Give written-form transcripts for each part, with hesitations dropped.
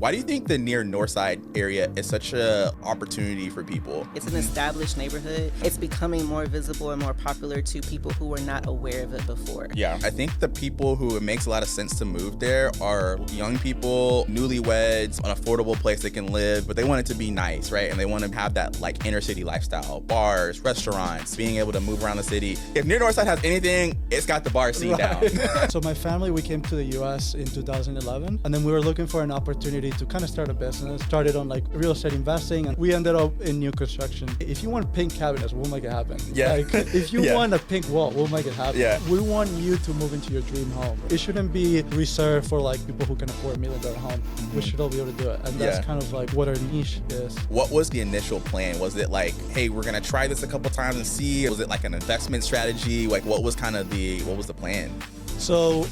Why do you think the Near Northside area is such an opportunity for people? It's an established neighborhood. It's becoming more visible and more popular to people who were not aware of it before. Yeah, I think the people who it makes a lot of sense to move there are young people, newlyweds, an affordable place they can live, but they want it to be nice, right? And they want to have that like inner city lifestyle, bars, restaurants, being able to move around the city. If Near Northside has anything, it's got the bar scene down. So my family, we came to the US in 2011, and then we were looking for an opportunity to kind of start a business. Started on like real estate investing, and we ended up in new construction. If you want pink cabinets, we'll make it happen. Yeah. Like, if you want a pink wall, we'll make it happen. Yeah. We want you to move into your dream home. It shouldn't be reserved for like people who can afford $1 million home. We should all be able to do it, and that's kind of like what our niche is. What was the initial plan? Was it like, hey, we're gonna try this a couple times and see? Was it like an investment strategy? Like, what was the plan? So.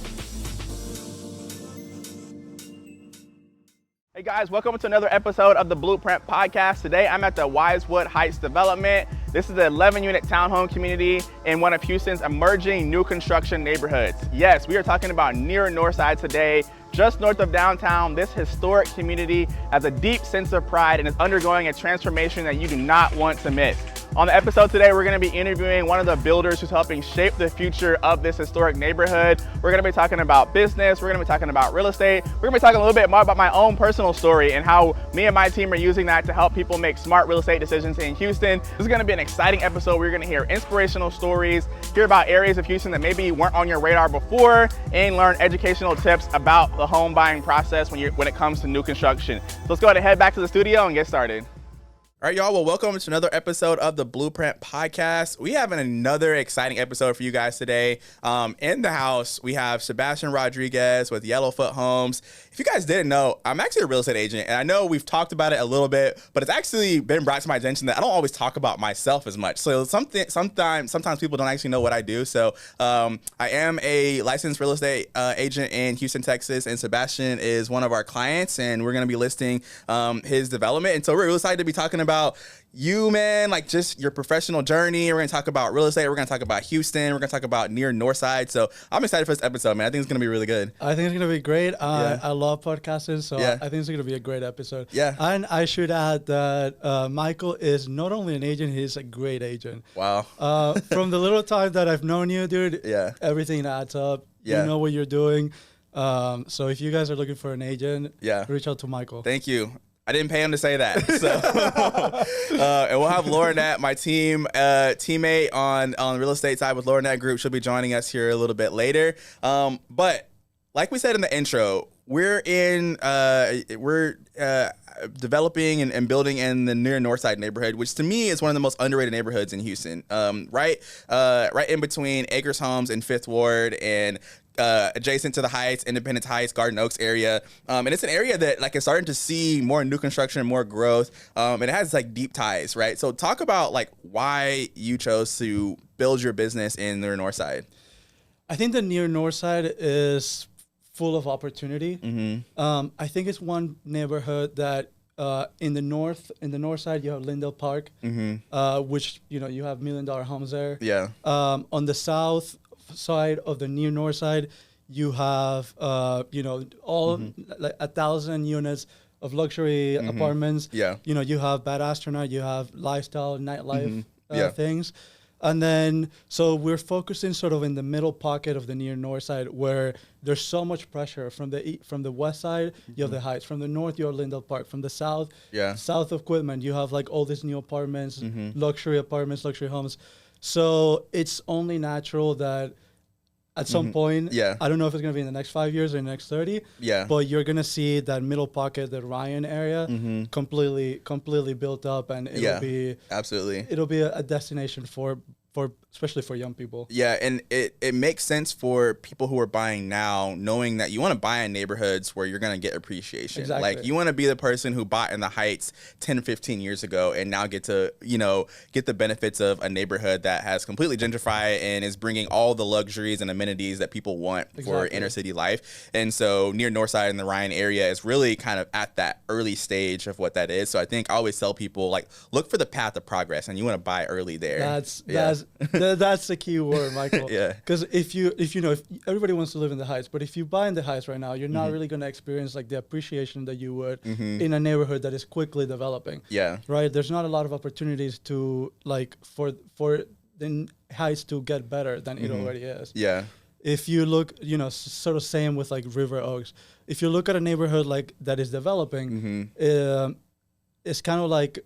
Hey guys, welcome to another episode of the Blueprint Podcast. Today I'm at the Wisewood Heights development. This is the 11-unit townhome community in one of Houston's emerging new construction neighborhoods. Yes, we are talking about Near Northside today. Just north of downtown, this historic community has a deep sense of pride and is undergoing a transformation that you do not want to miss. On the episode today, we're gonna be interviewing one of the builders who's helping shape the future of this historic neighborhood. We're gonna be talking about business, we're gonna be talking about real estate, we're gonna be talking a little bit more about my own personal story and how me and my team are using that to help people make smart real estate decisions in Houston. This is gonna be an exciting episode. We're gonna hear inspirational stories, hear about areas of Houston that maybe weren't on your radar before, and learn educational tips about the home buying process when it comes to new construction. So let's go ahead and head back to the studio and get started. All right, y'all. Well, welcome to another episode of the Blueprint Podcast. We have another exciting episode for you guys today. In the house, we have Sebastian Rodriguez with Yellowfoot Homes. If you guys didn't know, I'm actually a real estate agent, and I know we've talked about it a little bit, but it's actually been brought to my attention that I don't always talk about myself as much. So sometimes people don't actually know what I do. So I am a licensed real estate agent in Houston, Texas, and Sebastian is one of our clients, and we're going to be listing his development. And so we're really excited to be talking about you, man, like just your professional journey. We're going to talk about real estate. We're going to talk about Houston. We're going to talk about Near Northside. So I'm excited for this episode, man. I think it's going to be really good. I think it's going to be great. I love podcasting, so I think it's going to be a great episode. Yeah. And I should add that Michael is not only an agent, he's a great agent. Wow. From the little time that I've known you, dude, everything adds up. Yeah. You know what you're doing. So if you guys are looking for an agent, reach out to Michael. Thank you. I didn't pay him to say that. So, and we'll have Laurinette, my teammate on the real estate side with Laurinette Group. She'll be joining us here a little bit later. But like we said in the intro, we're developing and building in the Near Northside neighborhood, which to me is one of the most underrated neighborhoods in Houston. Right in between Acres Homes and Fifth Ward and adjacent to the Heights, Independence Heights, Garden Oaks area. And it's an area that like is starting to see more new construction and more growth. And it has like deep ties, right? So talk about like why you chose to build your business in Near Northside. I think the Near Northside is full of opportunity. Mm-hmm. I think it's one neighborhood that in the north side you have Lindell Park, which you have $1 million homes there. Yeah. On the south side of the Near Northside, you have all like 1,000 units of luxury apartments. Yeah. You have Bad Astronaut, you have lifestyle, nightlife things. And then, so we're focusing sort of in the middle pocket of the Near Northside where there's so much pressure from the west side, you have the Heights. From the north, you have Lindell Park. From the south, south of Quitman, you have like all these new apartments, luxury apartments, luxury homes. So it's only natural that at some point, I don't know if it's going to be in the next 5 years or in the next 30, but you're going to see that middle pocket, the Ryan area, completely built up, and it'll be a destination for especially for young people. Yeah, and it makes sense for people who are buying now, knowing that you want to buy in neighborhoods where you're going to get appreciation. Exactly. Like you want to be the person who bought in the Heights 10, 15 years ago and now get to, get the benefits of a neighborhood that has completely gentrified and is bringing all the luxuries and amenities that people want for inner city life. And so Near Northside and the Ryan area is really kind of at that early stage of what that is. So I think I always tell people, like, look for the path of progress and you want to buy early there. That's That's the key word, Michael. Yeah. Because if everybody wants to live in the Heights, but if you buy in the Heights right now, you're not really going to experience like the appreciation that you would in a neighborhood that is quickly developing. Yeah. Right. There's not a lot of opportunities to like for the Heights to get better than it already is. Yeah. If you look, sort of same with like River Oaks. If you look at a neighborhood like that is developing, it's kind of like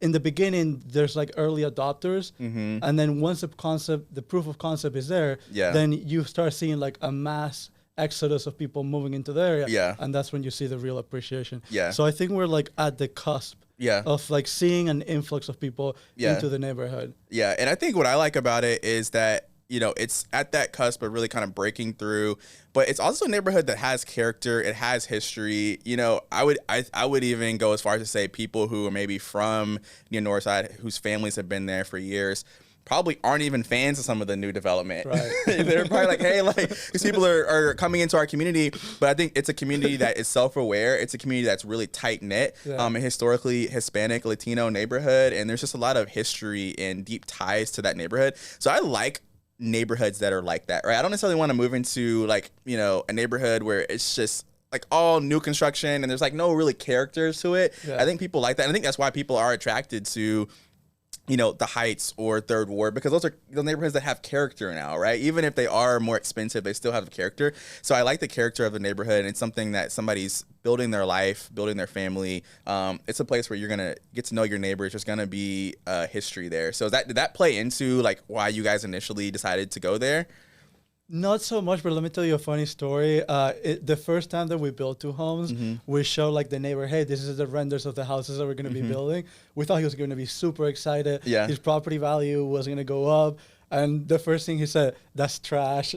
in the beginning there's like early adopters, and then once the proof of concept is there, then you start seeing like a mass exodus of people moving into the area, and that's when you see the real appreciation. So I think we're like at the cusp of like seeing an influx of people into the neighborhood. And I think what I like about it is that it's at that cusp of really kind of breaking through, but it's also a neighborhood that has character. It has history. I would even go as far as to say people who are maybe from Near Northside, whose families have been there for years, probably aren't even fans of some of the new development. Right. They're probably like, hey, like these people are coming into our community, but I think it's a community that is self-aware. It's a community that's really tight-knit, a historically Hispanic, Latino neighborhood, and there's just a lot of history and deep ties to that neighborhood. So I like neighborhoods that are like that, right? I don't necessarily want to move into like, a neighborhood where it's just like all new construction and there's like no really characters to it. I think people like that. And I think that's why people are attracted to the Heights or Third Ward, because those are the neighborhoods that have character now, right? Even if they are more expensive, they still have character. So I like the character of the neighborhood, and it's something that somebody's building their life, building their family. It's a place where you're going to get to know your neighbors. There's going to be history there. So did that play into like why you guys initially decided to go there? Not so much, but let me tell you a funny story. The first time that we built two homes, we showed like the neighbor, hey, this is the renders of the houses that we're going to be building. We thought he was going to be super excited. His property value was going to go up. And the first thing he said, that's trash.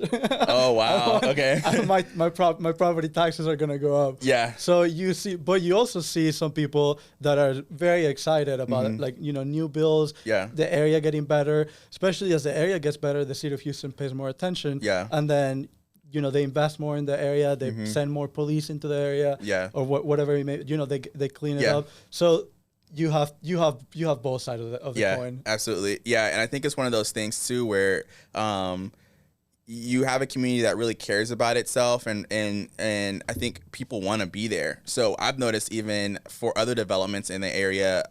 Oh, wow. Okay. my property taxes are going to go up. So you see, but you also see some people that are very excited about it, like, new builds, the area getting better, especially as the area gets better, the city of Houston pays more attention. And then, they invest more in the area, they send more police into the area, or whatever it may, they clean it up. So you have both sides of the coin. Absolutely. And I think it's one of those things too where you have a community that really cares about itself, and I think people want to be there. So I've noticed even for other developments in the area,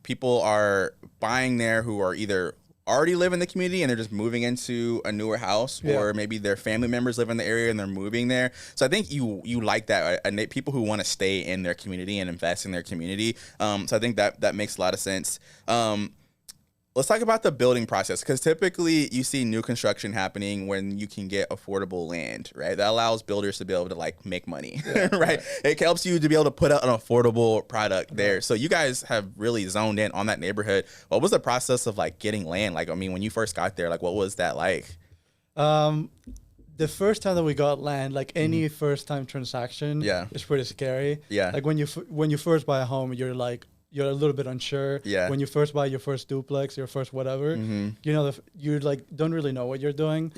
people are buying there who are either already live in the community and they're just moving into a newer house, or maybe their family members live in the area and they're moving there. So I think you like that, people who want to stay in their community and invest in their community. So I think that makes a lot of sense. Let's talk about the building process, because typically you see new construction happening when you can get affordable land, right? That allows builders to be able to like make money, right? It helps you to be able to put out an affordable product there. So you guys have really zoned in on that neighborhood. What was the process of like getting land? Like, I mean, when you first got there, like what was that like? The first time that we got land, like any first time transaction, is pretty scary. Like when you first buy a home, you're a little bit unsure. When you first buy your first duplex, your first whatever, you like don't really know what you're doing.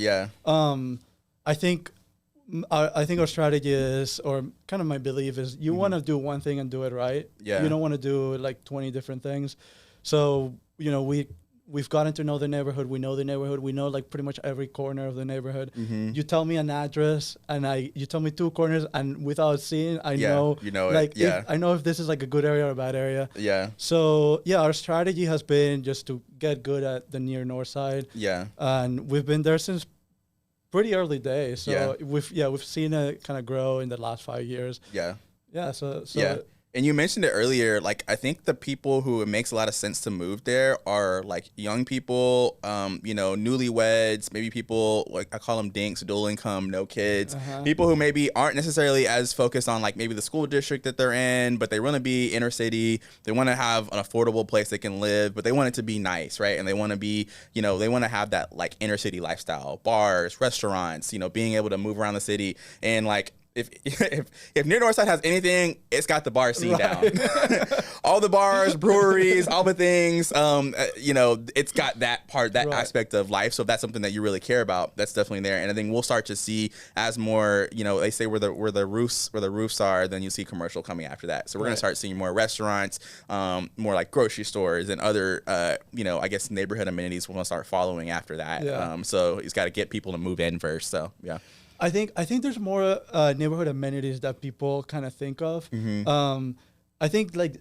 I think our strategy is, or kind of my belief is, you want to do one thing and do it right. You don't want to do like 20 different things. So we've gotten to know the neighborhood. We know the neighborhood. We know like pretty much every corner of the neighborhood. You tell me an address and you tell me two corners, and without seeing, I know, like, I know if this is like a good area or a bad area. So our strategy has been just to get good at the Near Northside. And we've been there since pretty early days. So we've seen it kind of grow in the last 5 years. So And you mentioned it earlier, like, I think the people who it makes a lot of sense to move there are, like, young people, newlyweds, maybe people, like, I call them dinks, dual income, no kids, people who maybe aren't necessarily as focused on, like, maybe the school district that they're in, but they want to be inner city, they want to have an affordable place they can live, but they want it to be nice, right? And they want to be, they want to have that, like, inner city lifestyle, bars, restaurants, being able to move around the city, and, like, if Near Northside has anything, it's got the bar scene down. All the bars, breweries, all the things. It's got that part, that aspect of life. So if that's something that you really care about, that's definitely there. And I think we'll start to see as more, they say where the roofs are, then you see commercial coming after that. So we're gonna start seeing more restaurants, more like grocery stores and other, I guess neighborhood amenities. We're gonna start following after that. Yeah. So he's got to get people to move in first. So yeah. I think there's more neighborhood amenities that people kind of think of. I think like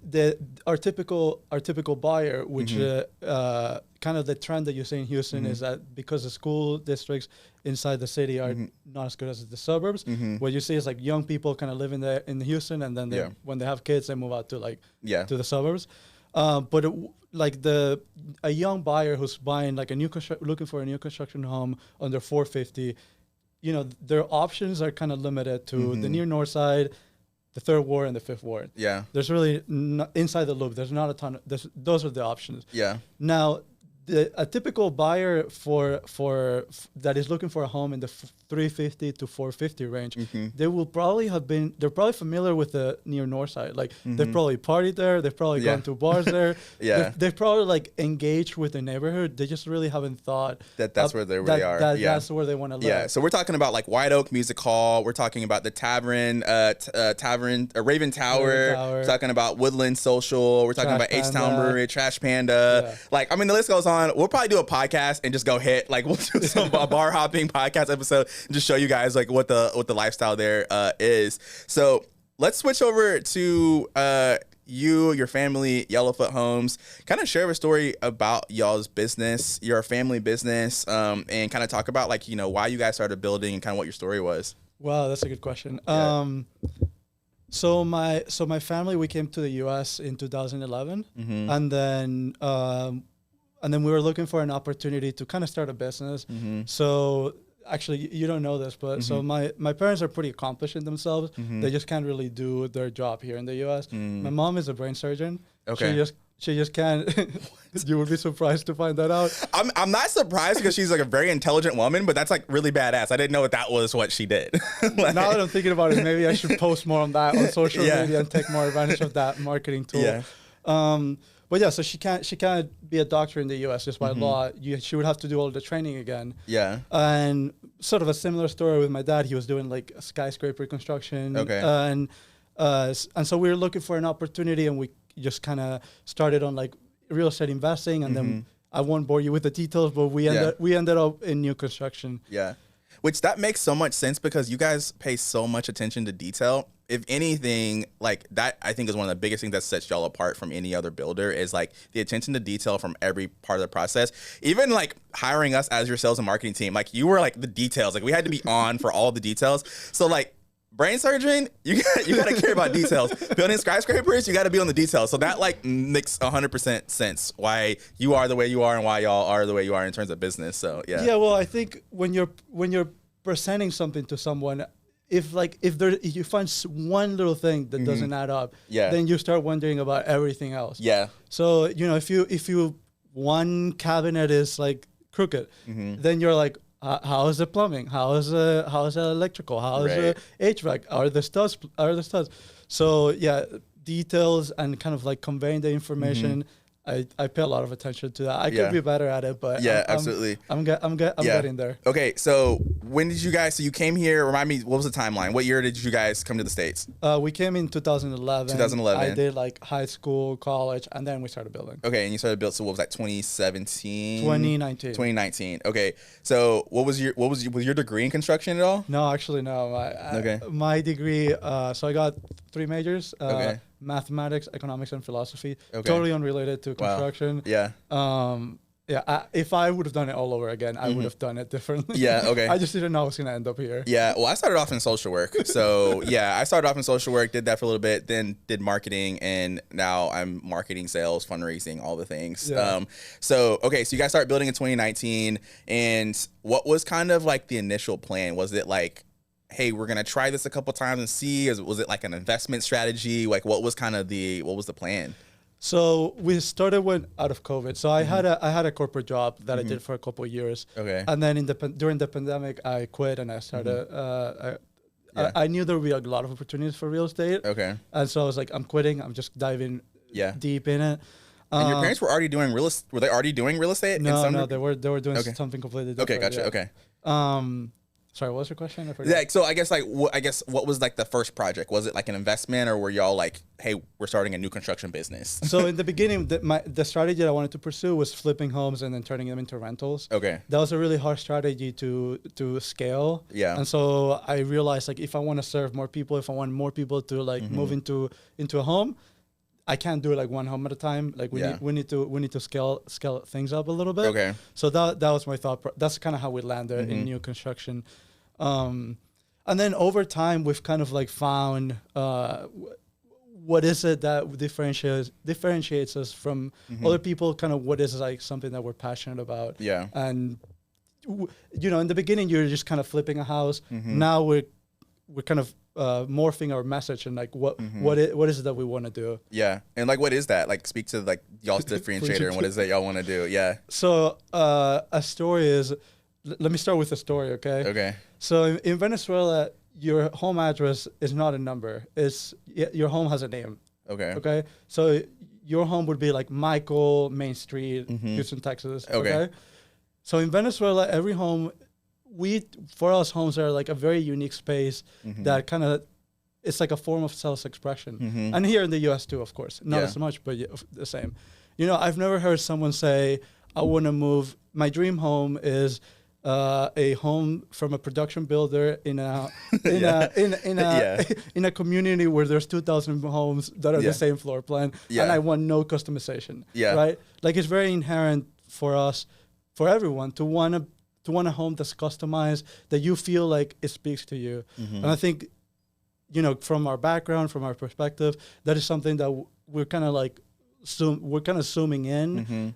our typical buyer, which kind of the trend that you see in Houston is that because the school districts inside the city are not as good as the suburbs, what you see is like young people kind of living there in Houston, and then when they have kids, they move out to to the suburbs. But a young buyer who's buying like looking for a new construction home under 450. Their options are kind of limited to the Near Northside, the Third Ward, and the Fifth Ward. Yeah. There's really, inside the loop, there's not a ton of, those are the options. Yeah. Now, a typical buyer that is looking for a home in the 350 to 450 range, they're probably familiar with the Near Northside. Like they've probably partied there, they've probably gone to bars there. They've probably like engaged with the neighborhood. They just really haven't thought that's where they really are. That's where they want to live. Yeah. So we're talking about like White Oak Music Hall. We're talking about the Raven Tower. We're talking about Woodland Social. We're talking about H-Town Brewery, Trash Panda. Yeah. The list goes on. We'll probably do a podcast and just go hit we'll do some bar hopping podcast episode and just show you guys like what the lifestyle there is. So let's switch over to your family, Yellowfoot Homes. Kind of share a story about y'all's business, your family business, and kind of talk about why you guys started building and kind of what your story was. Wow, that's a good question. Yeah. So my family, we came to the U.S. in 2011, and then we were looking for an opportunity to kind of start a business. So actually, you don't know this, but so my parents are pretty accomplished in themselves. They just can't really do their job here in the U.S. My mom is a brain surgeon. Okay. She just can't. You would be surprised to find that out. I'm not surprised because she's like a very intelligent woman, but that's like really badass. I didn't know that was what she did. Now that I'm thinking about it, maybe I should post more on that on social media and take more advantage of that marketing tool. Yeah. But yeah, so she can't be a doctor in the U.S. just by law. She would have to do all the training again. Yeah. And sort of a similar story with my dad. He was doing like skyscraper construction. Okay. And so we were looking for an opportunity, and we just kind of started on like real estate investing, and then I won't bore you with the details, but we ended up in new construction. Yeah. Which that makes so much sense because you guys pay so much attention to detail. If anything, like that, I think is one of the biggest things that sets y'all apart from any other builder is like the attention to detail from every part of the process. Even like hiring us as your sales and marketing team, like you were like the details. Like we had to be on for all the details. So like brain surgeon, you gotta care about details. Building skyscrapers, you gotta be on the details. So that like makes 100% sense why you are the way you are and why y'all are the way you are in terms of business. So yeah. Yeah, well, I think when you're presenting something to someone, if you find one little thing that doesn't add up, then you start wondering about everything else. Yeah. So if you one cabinet is like crooked, then you're like, how is the plumbing? How is the electrical? How is the HVAC? Are the studs? So yeah, details and kind of like conveying the information. I pay a lot of attention to that. I could be better at it, but absolutely. I'm getting there. Okay, so when did you guys? So you came here. Remind me, what was the timeline? What year did you guys come to the States? We came in 2011. 2011. I did like high school, college, and then we started building. Okay, and you started building. So what was that? 2017. 2019. 2019. Okay, so was your degree in construction at all? No, actually no. My degree. So I got 3 majors. Mathematics, economics, and philosophy. Okay. Totally unrelated to construction. Wow. Yeah. If I would have done it all over again, I would have done it differently. Yeah. Okay. I just didn't know I was gonna end up here. Yeah. Well, I started off in social work. So yeah, I started off in social work, did that for a little bit, then did marketing, and now I'm marketing, sales, fundraising, all the things. Yeah. So you guys started building in 2019, and what was kind of like the initial plan? Was it like, hey, we're gonna try this a couple times and see? Was it like an investment strategy? Like, what was the plan? So we started out of COVID. So I had a corporate job that I did for a couple of years. Okay. And then during the pandemic, I quit and I started. Yeah. I knew there would be a lot of opportunities for real estate. Okay. And so I was like, I'm quitting. I'm just diving deep in it. And your parents were already doing real estate? Were they already doing real estate? No, they were doing something completely different. Okay, gotcha. Yeah. Okay. Sorry, what was your question? I forgot. Yeah, so I guess what was like the first project? Was it like an investment, or were y'all like, hey, we're starting a new construction business? So in the beginning, the strategy that I wanted to pursue was flipping homes and then turning them into rentals. Okay. That was a really hard strategy to scale. Yeah. And so I realized, like, if I want to serve more people, if I want more people to like move into a home, I can't do it like one home at a time. Like we need to scale things up a little bit. Okay. So that was my thought. That's kind of how we landed in new construction. And then over time, we've kind of like found what is it that differentiates us from other people. Kind of what is like something that we're passionate about. Yeah. And in the beginning, you're just kind of flipping a house. Now we're kind of morphing our message and like what is it that we want to do. Yeah. And like, what is that? Like, speak to like y'all's differentiator and what is it y'all want to do? Yeah. So a story is, let me start with a story, okay? Okay. So in Venezuela, your home address is not a number. Your home has a name. Okay. Okay. So your home would be like Michael Main Street, Houston, Texas. Okay. So in Venezuela, every home, for us, homes are like a very unique space that kind of, it's like a form of self-expression. And here in the US too, of course, not as much, but the same. I've never heard someone say, I want to move. My dream home is a home from a production builder in a community where there's 2,000 homes that are the same floor plan, and I want no customization. Right? Like, it's very inherent for us, for everyone, to want a home that's customized, that you feel like it speaks to you. And I think, from our background, from our perspective, that is something that we're kind of like zooming in,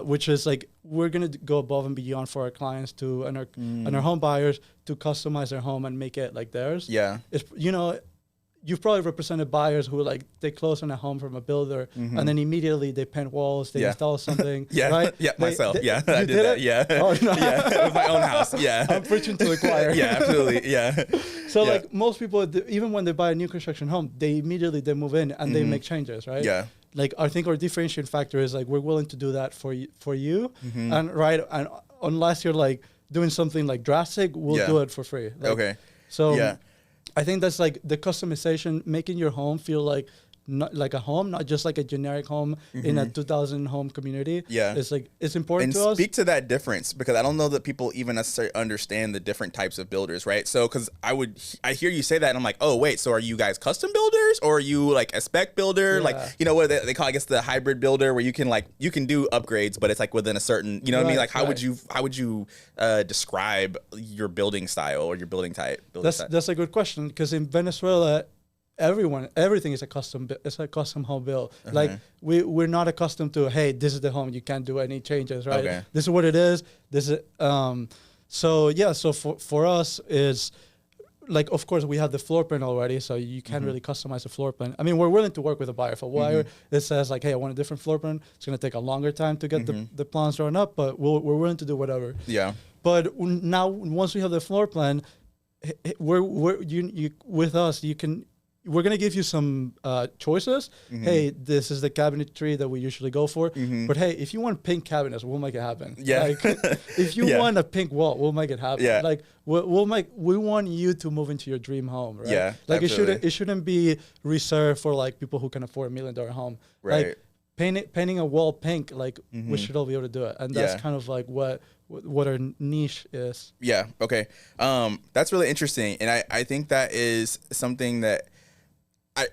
which is like, we're going to go above and beyond for our clients and our home buyers to customize their home and make it like theirs. Yeah. It's, you've probably represented buyers who like they close on a home from a builder and then immediately they paint walls, they install something. Right? Yeah, myself. I did that. Yeah. Oh, no. Yeah. It was my own house. Yeah. I'm preaching to the choir. Yeah, absolutely. Yeah. So like most people, even when they buy a new construction home, they move in and they make changes, right? Yeah. Like, I think our differentiating factor is like, we're willing to do that for you. And unless you're like doing something like drastic, we'll do it for free. Like, okay. So I think that's like the customization, making your home feel like not like a home, not just like a generic home in a 2,000 home community. Yeah. It's like, it's important to us. And speak to that difference, because I don't know that people even necessarily understand the different types of builders, right? So, because I hear you say that and I'm like, oh, wait, so are you guys custom builders, or are you like a spec builder? Like, what they call, I guess, the hybrid builder, where you can do upgrades, but it's like within a certain, what I mean? Like, how would you describe your building style or your building type? That's a good question, because in Venezuela, everything is a custom home build. Like, we're not accustomed to, hey, this is the home, you can't do any changes, right? Okay. This is what it is. This is so for us is like, of course we have the floor plan already, so you can't really customize the floor plan. I mean, we're willing to work with a buyer. For a buyer it says like, hey, I want a different floor plan, it's going to take a longer time to get the plans drawn up, but we're willing to do whatever. Yeah. But now once we have the floor plan, with us, we're going to give you some choices. Hey, this is the cabinetry that we usually go for. But hey, if you want pink cabinets, we'll make it happen. Yeah. Like, if you want a pink wall, we'll make it happen. Yeah. Like, we want you to move into your dream home, right? Yeah. Like, it shouldn't be reserved for like people who can afford $1 million home. Right. Like, painting a wall pink, like, we should all be able to do it. And that's kind of like what our niche is. Yeah. Okay. That's really interesting. And I think that is something that,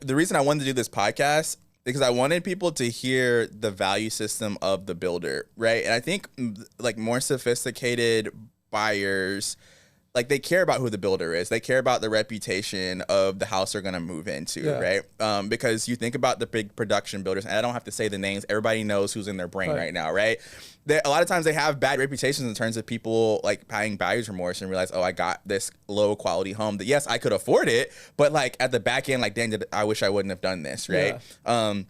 the reason I wanted to do this podcast, because I wanted people to hear the value system of the builder, right? And I think like more sophisticated buyers, like, they care about who the builder is. They care about the reputation of the house they're going to move into, right? Because you think about the big production builders, and I don't have to say the names. Everybody knows who's in their brain right now, right? A lot of times they have bad reputations in terms of people like having buyer's remorse and realize, oh, I got this low quality home that, yes, I could afford it, but like at the back end, like, dang, I wish I wouldn't have done this, right? Yeah.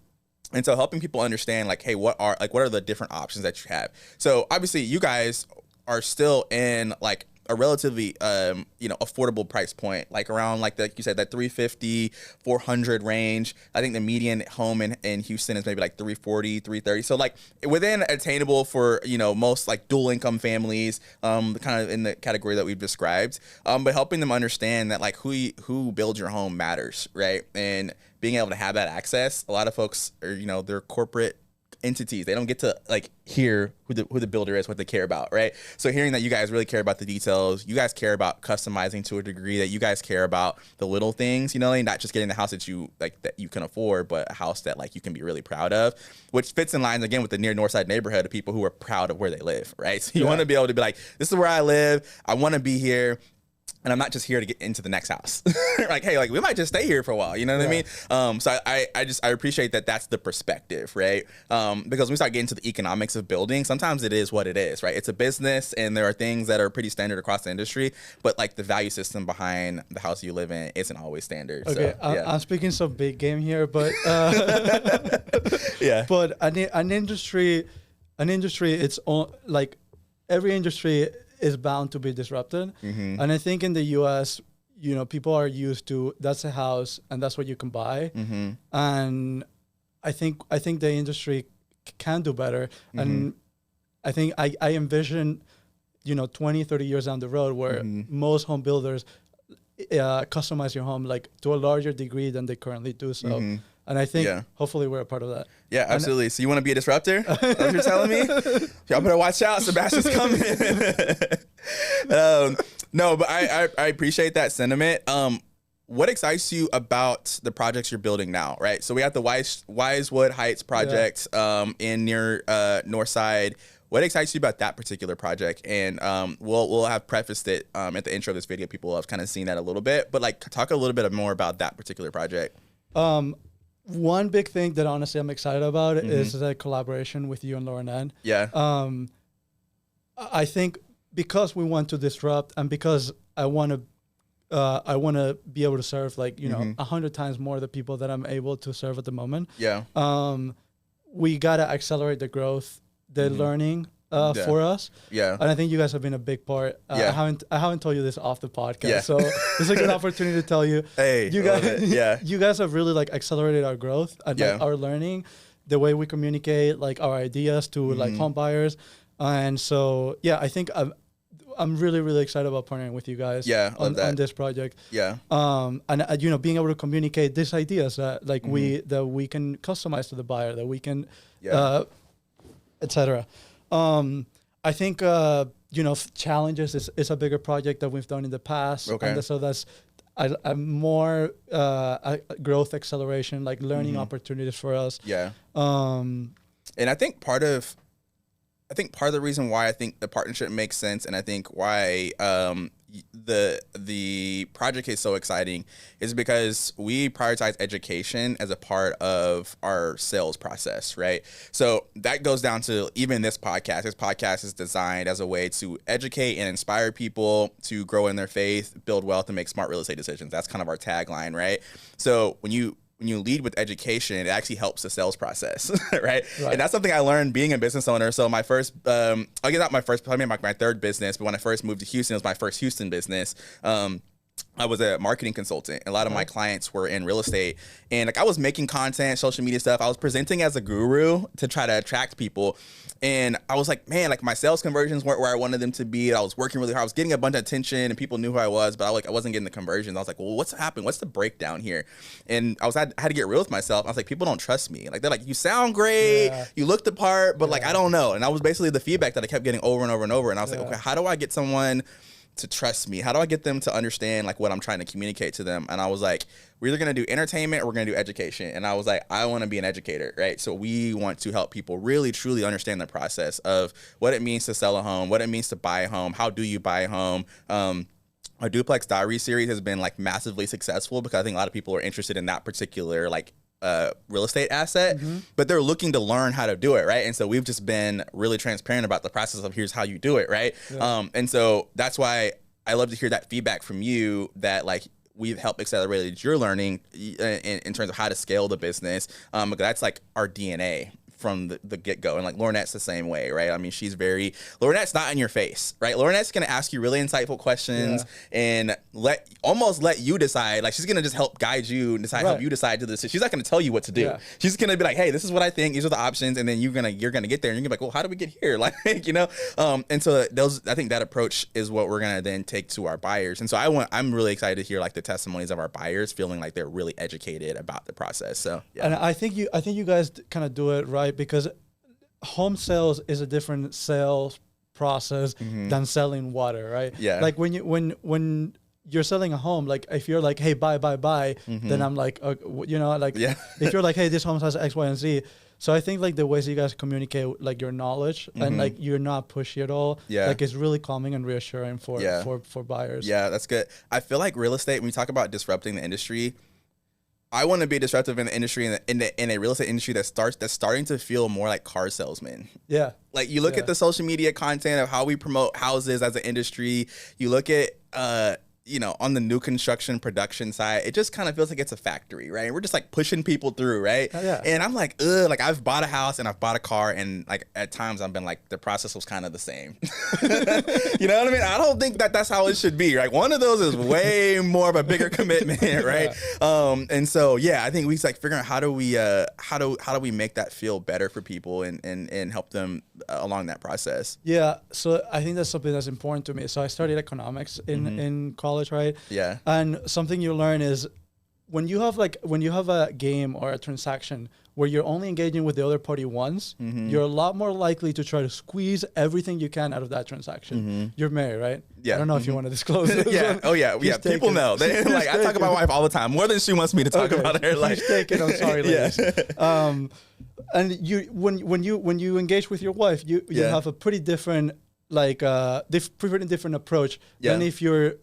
And so helping people understand, like, hey, what are the different options that you have? So obviously you guys are still in like a relatively affordable price point, like around like you said, that 350, 400 range. I think the median home in Houston is maybe like 340, 330. So like within attainable for most like dual income families, kind of in the category that we've described. But helping them understand that like who builds your home matters, right? And being able to have that access. A lot of folks are they're corporate entities. They don't get to like hear who the builder is, what they care about, right? So hearing that you guys really care about the details, you guys care about customizing to a degree, that you guys care about the little things, not just getting the house that you can afford, but a house that like you can be really proud of, which fits in line again with the Near Northside neighborhood of people who are proud of where they live, right? So you want to be able to be like, this is where I live. I want to be here. And I'm not just here to get into the next house. Like, hey, like we might just stay here for a while. You know what I mean? So I appreciate that that's the perspective, right? Because when we start getting to the economics of building, sometimes it is what it is, right? It's a business, and there are things that are pretty standard across the industry, but like the value system behind the house you live in isn't always standard. Okay, so, I'm speaking some big game here, but yeah. But an industry, it's like every industry is bound to be disrupted. Mm-hmm. And I think in the US, people are used to that's a house and that's what you can buy. Mm-hmm. And I think the industry can do better. Mm-hmm. And I think I envision, 20, 30 years down the road where most home builders customize your home like to a larger degree than they currently do. So. Mm-hmm. And I think hopefully we're a part of that. Yeah, absolutely. So you want to be a disruptor? That's what you're telling me? Y'all better watch out. Sebastian's coming. No, but I appreciate that sentiment. What excites you about the projects you're building now, right? So we have the Wisewood Heights project in Near Northside. What excites you about that particular project? And we'll have prefaced it at the intro of this video. People will have kind of seen that a little bit. But like, talk a little bit more about that particular project. One big thing that honestly I'm excited about is the collaboration with you and Lauren Ann. Yeah. I think because we want to disrupt and because I want to be able to serve 100 times more the people that I'm able to serve at the moment. Yeah. We gotta accelerate the growth, the learning for us. Yeah. And I think you guys have been a big part. I haven't told you this off the podcast, so this is a good opportunity to tell you. Hey, you guys, you guys have really accelerared our growth and our learning, the way we communicate our ideas to home buyers, and so I think I'm really, really excited about partnering with you guys on this project. Yeah. And being able to communicate these ideas that we can customize to the buyer, that we can, etc. I think challenges is a bigger project that we've done in the past. Okay. And so that's a more growth acceleration, learning opportunities for us. Yeah. And I think part of the reason why I think the partnership makes sense, and I think why the project is so exciting, is because we prioritize education as a part of our sales process, right? So that goes down to even this podcast. This podcast is designed as a way to educate and inspire people to grow in their faith, build wealth, and make smart real estate decisions. That's kind of our tagline, right? So when you lead with education, it actually helps the sales process, right? And that's something I learned being a business owner. So my first, probably my third business, but when I first moved to Houston, it was my first Houston business. I was a marketing consultant. A lot of my clients were in real estate, and I was making content, social media stuff. I was presenting as a guru to try to attract people. And I was like, man, my sales conversions weren't where I wanted them to be. I was working really hard. I was getting a bunch of attention and people knew who I was, but I wasn't getting the conversions. I was like, well, what's happening? What's the breakdown here? And I had to get real with myself. I was like, people don't trust me. They're like, you sound great. Yeah. You look the part, but I don't know. And that was basically the feedback that I kept getting over and over and over. And I was like, okay, how do I get someone to trust me? How do I get them to understand what I'm trying to communicate to them? And I was like, we're either going to do entertainment or we're going to do education. And I was like, I want to be an educator, right? So we want to help people really truly understand the process of what it means to sell a home, what it means to buy a home, how do you buy a home. Our Duplex Diary series has been massively successful because I think a lot of people are interested in that particular real estate asset, but they're looking to learn how to do it, right? And so we've just been really transparent about the process of here's how you do it, right? Yeah. And so that's why I love to hear that feedback from you that we've helped accelerate your learning in terms of how to scale the business. Because that's our DNA from the get-go. And like Laurinette's the same way, right? I mean, Laurinette's not in your face, right? Laurinette's going to ask you really insightful questions and let you decide. Like she's going to just help guide you and decide, help you decide to this. She's not going to tell you what to do. Yeah. She's going to be like, hey, this is what I think. These are the options. And then you're going to get there and you're going to be like, well, how do we get here? Like, you know? And so I think that approach is what we're going to then take to our buyers. And so I'm really excited to hear like the testimonies of our buyers feeling like they're really educated about the process. So, yeah. And I think you guys kind of do it right, because home sales is a different sales process than selling water, right? Yeah. Like when you're selling a home, like if you're like, hey, buy, then I'm like, you know, like if you're like, hey, this home has X, Y, and Z. So I think like the ways you guys communicate like your knowledge and like you're not pushy at all. Yeah. Like it's really calming and reassuring for buyers. Yeah, that's good. I feel like real estate, when we talk about disrupting the industry, I want to be disruptive in the industry, in a real estate industry that's starting to feel more like car salesmen. Yeah. Like you look at the social media content of how we promote houses as an industry. You look at, you know, on the new construction production side, it just kind of feels like it's a factory, right? We're just like pushing people through, right? And I'm like, ugh, like I've bought a house and I've bought a car, and like at times I've been like, the process was kind of the same. You know what I mean? I don't think that's how it should be, right? One of those is way more of a bigger commitment, right? And so, yeah, I think we like figuring out how do we make that feel better for people and help them along that process. Yeah, so I think that's something that's important to me. So I studied economics in college, right? Yeah. And something you learn is when you have a game or a transaction where you're only engaging with the other party once, you're a lot more likely to try to squeeze everything you can out of that transaction. You're married, right? Yeah. I don't know if you want to disclose it. Yeah. Oh yeah. Yeah. People know. They like I talk about my wife all the time, more than she wants me to talk about her. Like, I'm sorry, ladies. And when you engage with your wife, you have a pretty different different approach than if you're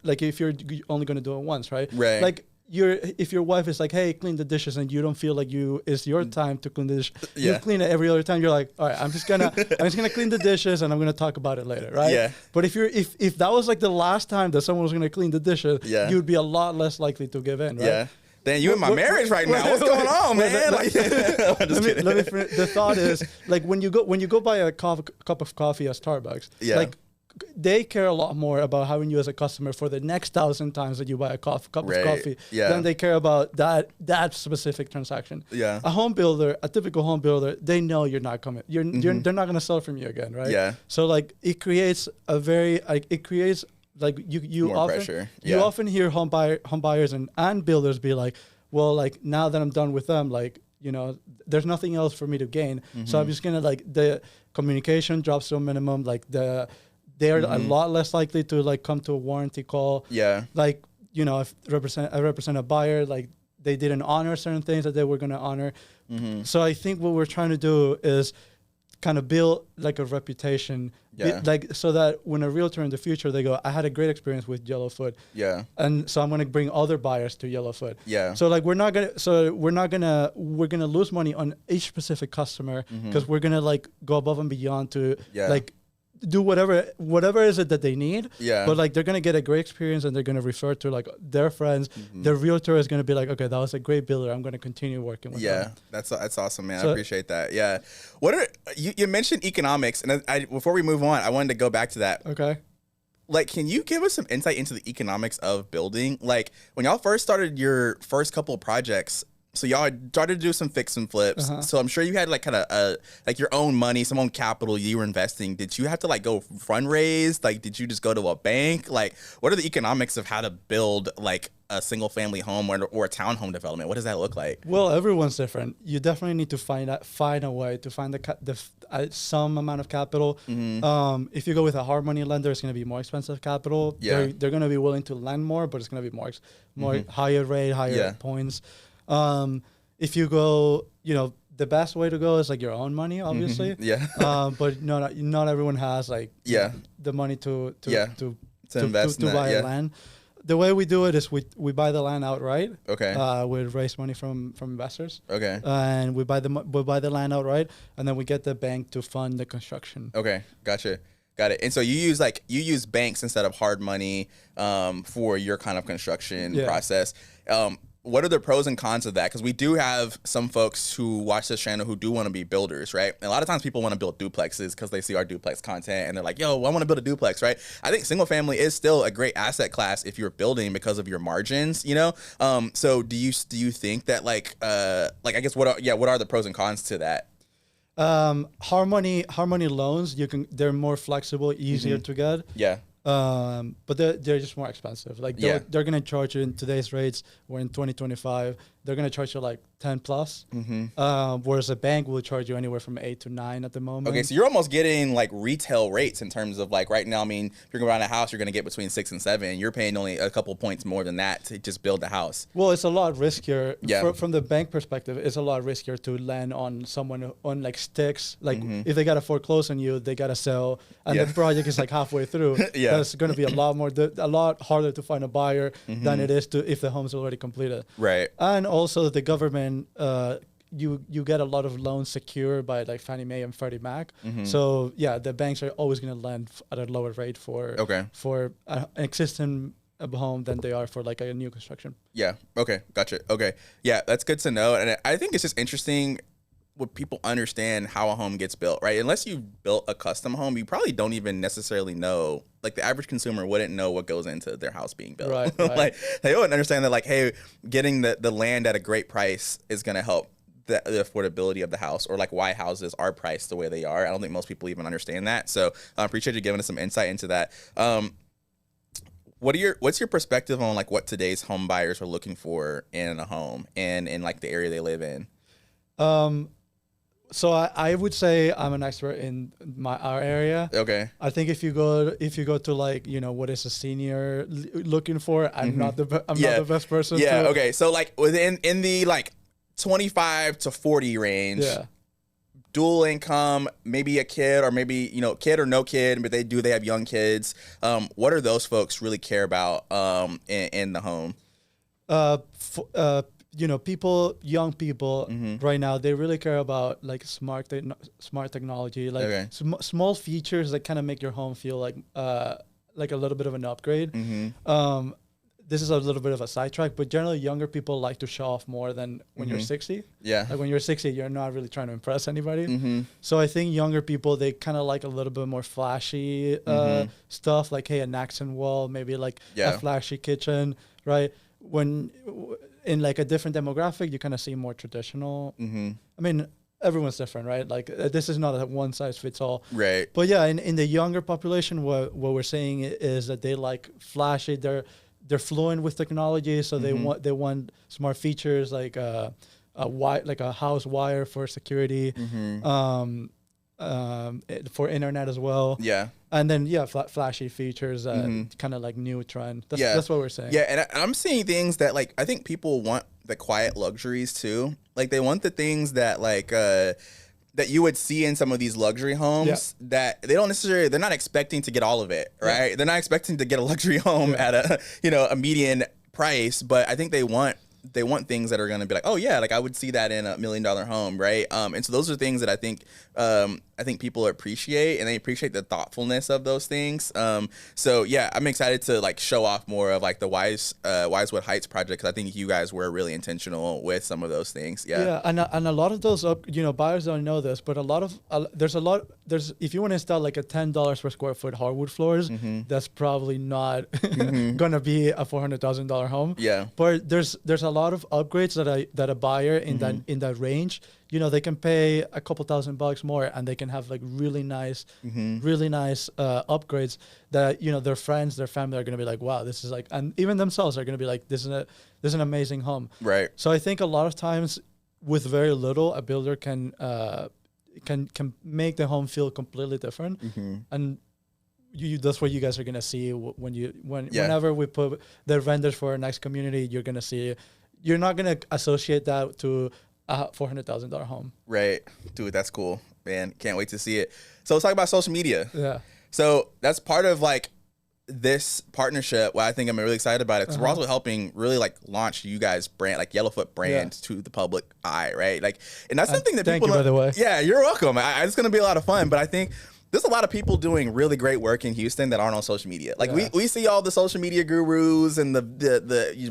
only going to do it once, right? Right. Like if your wife is like, hey, clean the dishes, and you don't feel like it's your time to clean the dish, you clean it every other time. You're like, all right, I'm just gonna clean the dishes, and I'm gonna talk about it later, right? Yeah. But if that was like the last time that someone was gonna clean the dishes, you'd be a lot less likely to give in, right? Yeah. Then you in my marriage right now. What's going on, man? The thought is like when you go buy a cup of coffee at Starbucks, like they care a lot more about having you as a customer for the next 1,000 times that you buy a cup of coffee than they care about that specific transaction. Yeah. A typical home builder, they know you're not coming. They're not going to sell from you again, right? Yeah. So like it creates like you more often pressure. You often hear home buyers and builders be like, well, like now that I'm done with them, like, you know, there's nothing else for me to gain. So I'm just gonna like the communication drops to a minimum. Like they're a lot less likely to like come to a warranty call. Yeah. Like, you know, if I represent a buyer, like they didn't honor certain things that they were gonna honor. So I think what we're trying to do is kind of build like a reputation, like so that when a realtor in the future, they go, I had a great experience with Yellowfoot. Yeah. And so I'm going to bring other buyers to Yellowfoot. Yeah. So like we're going to lose money on each specific customer because we're going to like go above and beyond to like do whatever is it that they need. Yeah. But like they're gonna get a great experience and they're gonna refer to like their friends. Their realtor is gonna be like, okay, that was a great builder. I'm gonna continue working with them. Yeah, that's awesome, man. So, I appreciate that. Yeah. What are you mentioned economics, and before we move on, I wanted to go back to that. Okay. Like, can you give us some insight into the economics of building? Like, when y'all first started your first couple of projects, so y'all had started to do some fix and flips. So I'm sure you had like kind of like your own money, some own capital you were investing. Did you have to like go fundraise? Like, did you just go to a bank? Like, what are the economics of how to build like a single family home or a townhome development? What does that look like? Well, everyone's different. You definitely need to find a way to find some amount of capital. If you go with a hard money lender, it's going to be more expensive capital. Yeah. They're going to be willing to lend more, but it's going to be more higher rate, higher points. If you go, you know, the best way to go is like your own money, obviously. But not everyone has like the money to invest to buy land. The way we do it is we buy the land outright. Okay. We raise money from investors. Okay. And we buy the land outright, and then we get the bank to fund the construction. Okay, gotcha. Got it. And so you use banks instead of hard money for your kind of construction process. what are the pros and cons of that? Because we do have some folks who watch this channel who do want to be builders, right? And a lot of times people want to build duplexes because they see our duplex content and they're like, yo, I want to build a duplex, right? I think single family is still a great asset class if you're building because of your margins, you know? So do you think that I guess what are the pros and cons to that? Harmony loans, they're more flexible, easier to get. Yeah. But they're just more expensive. Like they're gonna charge you in today's rates. We're in 2025. They're gonna charge you like 10 plus. Whereas a bank will charge you anywhere from 8 to 9 at the moment. Okay, so you're almost getting like retail rates in terms of like right now. I mean, if you're going to buy a house, you're gonna get between 6 and 7. You're paying only a couple points more than that to just build the house. Well, it's a lot riskier. Yeah. From the bank perspective, it's a lot riskier to lend on someone on like sticks. Like if they gotta foreclose on you, they gotta sell, and the project is like halfway through. That's gonna be a lot harder to find a buyer than it is if the home's already completed. Right. And also the government, you get a lot of loans secured by like Fannie Mae and Freddie Mac. So the banks are always going to lend at a lower rate for an existing home than they are for like a new construction. Yeah. Okay. Gotcha. Okay. Yeah, that's good to know. And I think it's just interesting when people understand how a home gets built, right? Unless you built a custom home, you probably don't even necessarily know. Like the average consumer wouldn't know what goes into their house being built. Right. Like they wouldn't understand that, like, hey, getting the land at a great price is going to help the affordability of the house, or like why houses are priced the way they are. I don't think most people even understand that. So I appreciate you giving us some insight into that. What's your perspective on like what today's home buyers are looking for in a home and in like the area they live in? So I would say I'm an expert in our area. Okay. I think if you go to like, you know, what is a senior looking for, I'm not the best person. Yeah. Okay. So like in the like 25 to 40 range. Yeah. Dual income, maybe a kid, or maybe, you know, kid or no kid, but they have young kids. What do those folks really care about in the home? You know, young people right now, they really care about like smart technology, like small features that kind of make your home feel like a little bit of an upgrade. This is a little bit of a sidetrack, but generally younger people like to show off more than when you're 60. Yeah. Like when you're 60, you're not really trying to impress anybody. So I think younger people, they kind of like a little bit more flashy stuff, like, hey, an accent wall, maybe like a flashy kitchen, right? When in like a different demographic, you kind of see more traditional. I mean, everyone's different, right? Like this is not a one size fits all. Right. But yeah, in the younger population, what we're saying is that they like flashy. They're fluent with technology, so they want smart features like a house wire for security, for internet as well. Yeah. And then flashy features, kind of like new trend. That's what we're saying. Yeah, and I'm seeing things that like I think people want the quiet luxuries too. Like they want the things that like that you would see in some of these luxury homes that they're not expecting to get all of it, right? They're not expecting to get a luxury home at a median price, but I think they want things that are going to be like, oh yeah, like I would see that in $1 million home, right? And so those are things that I think people appreciate, and they appreciate the thoughtfulness of those things. So yeah, I'm excited to like show off more of like the Wisewood Heights project, because I think you guys were really intentional with some of those things. Yeah, and a lot of those, buyers don't know this, but there's if you want to install like a $10 per square foot hardwood floors, that's probably not gonna be a $400,000 home. Yeah, but there's a lot of upgrades that a buyer in that range, they can pay a couple $1,000 more, and they can have like really nice upgrades that their friends, their family are going to be like, wow, this is like, and even themselves are going to be like, this is an amazing home. Right. So I think a lot of times with very little, a builder can make the home feel completely different, and that's what you guys are gonna see whenever we put the renders for our next community. You're gonna see, you're not gonna associate that to a $400,000 home. Right, dude, that's cool, man. Can't wait to see it. So let's talk about social media. Yeah. So that's part of like this partnership. Well, I think I'm really excited about it, because we're also helping really like launch you guys' brand, like Yellowfoot brand, to the public eye, right? Like, and that's something that thank people. You, by the way. Yeah, you're welcome. It's gonna be a lot of fun, but I think there's a lot of people doing really great work in Houston that aren't on social media. Like we see all the social media gurus and the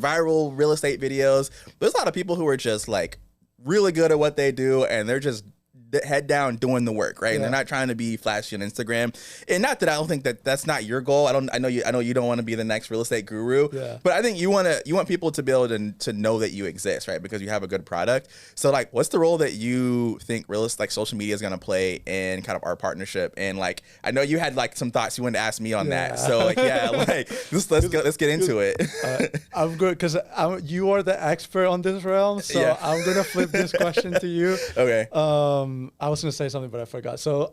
viral real estate videos. There's a lot of people who are just like really good at what they do, and they're just head down doing the work, right? And they're not trying to be flashy on Instagram. And not that I don't think that that's not your goal. I know you don't want to be the next real estate guru, but I think you want people to be able to know that you exist, right? Because you have a good product. So like, what's the role that you think social media is going to play in kind of our partnership? And like, I know you had like some thoughts you wanted to ask me on that. So like, let's get into it. I'm good because you are the expert on this realm. So I'm going to flip this question to you. Okay. I was going to say something, but I forgot. So,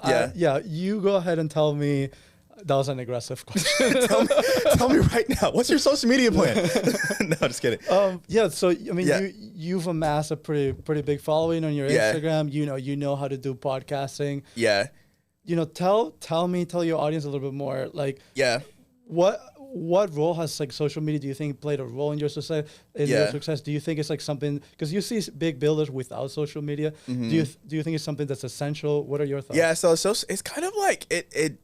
you go ahead and tell me. That was an aggressive question. tell me right now. What's your social media plan? No, just kidding. So, I mean, you've amassed a pretty big following on your Instagram. You know how to do podcasting. Yeah. Tell your audience a little bit more. Like, what role has like social media, do you think, played a role in your success? Your success? Do you think it's like something, because you see big builders without social media? Do you think it's something that's essential? What are your thoughts? Yeah, so it's kind of like it.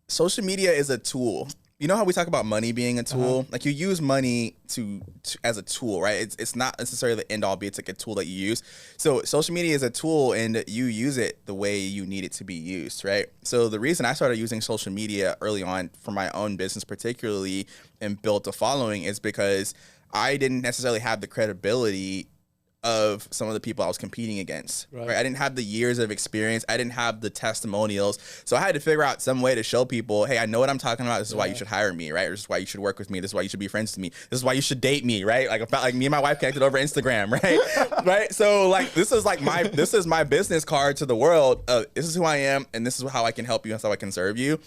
Social media is a tool. You know how we talk about money being a tool? Like you use money to as a tool, right? It's not necessarily the end all be. It's like a tool that you use. So social media is a tool, and you use it the way you need it to be used, right? So the reason I started using social media early on for my own business particularly and built a following is because I didn't necessarily have the credibility of some of the people I was competing against, right? I didn't have the years of experience. I didn't have the testimonials. So I had to figure out some way to show people, hey, I know what I'm talking about. This is why you should hire me, right? Or this is why you should work with me. This is why you should be friends with me. This is why you should date me, right? Like me and my wife connected over Instagram, right? Right? So like, this is my business card to the world. This is who I am, and this is how I can help you, and how I can serve you.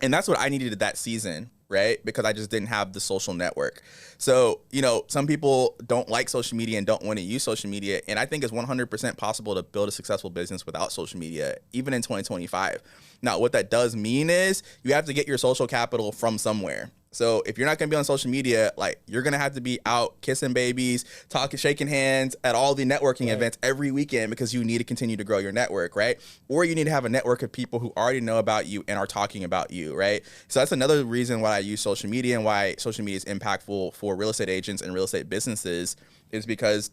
And that's what I needed at that season, right? Because I just didn't have the social network. So, some people don't like social media and don't want to use social media. And I think it's 100% possible to build a successful business without social media, even in 2025. Now, what that does mean is you have to get your social capital from somewhere. So if you're not going to be on social media, like you're going to have to be out kissing babies, talking, shaking hands at all the networking events every weekend, because you need to continue to grow your network, right? Or you need to have a network of people who already know about you and are talking about you, right? So that's another reason why I use social media and why social media is impactful for real estate agents and real estate businesses, is because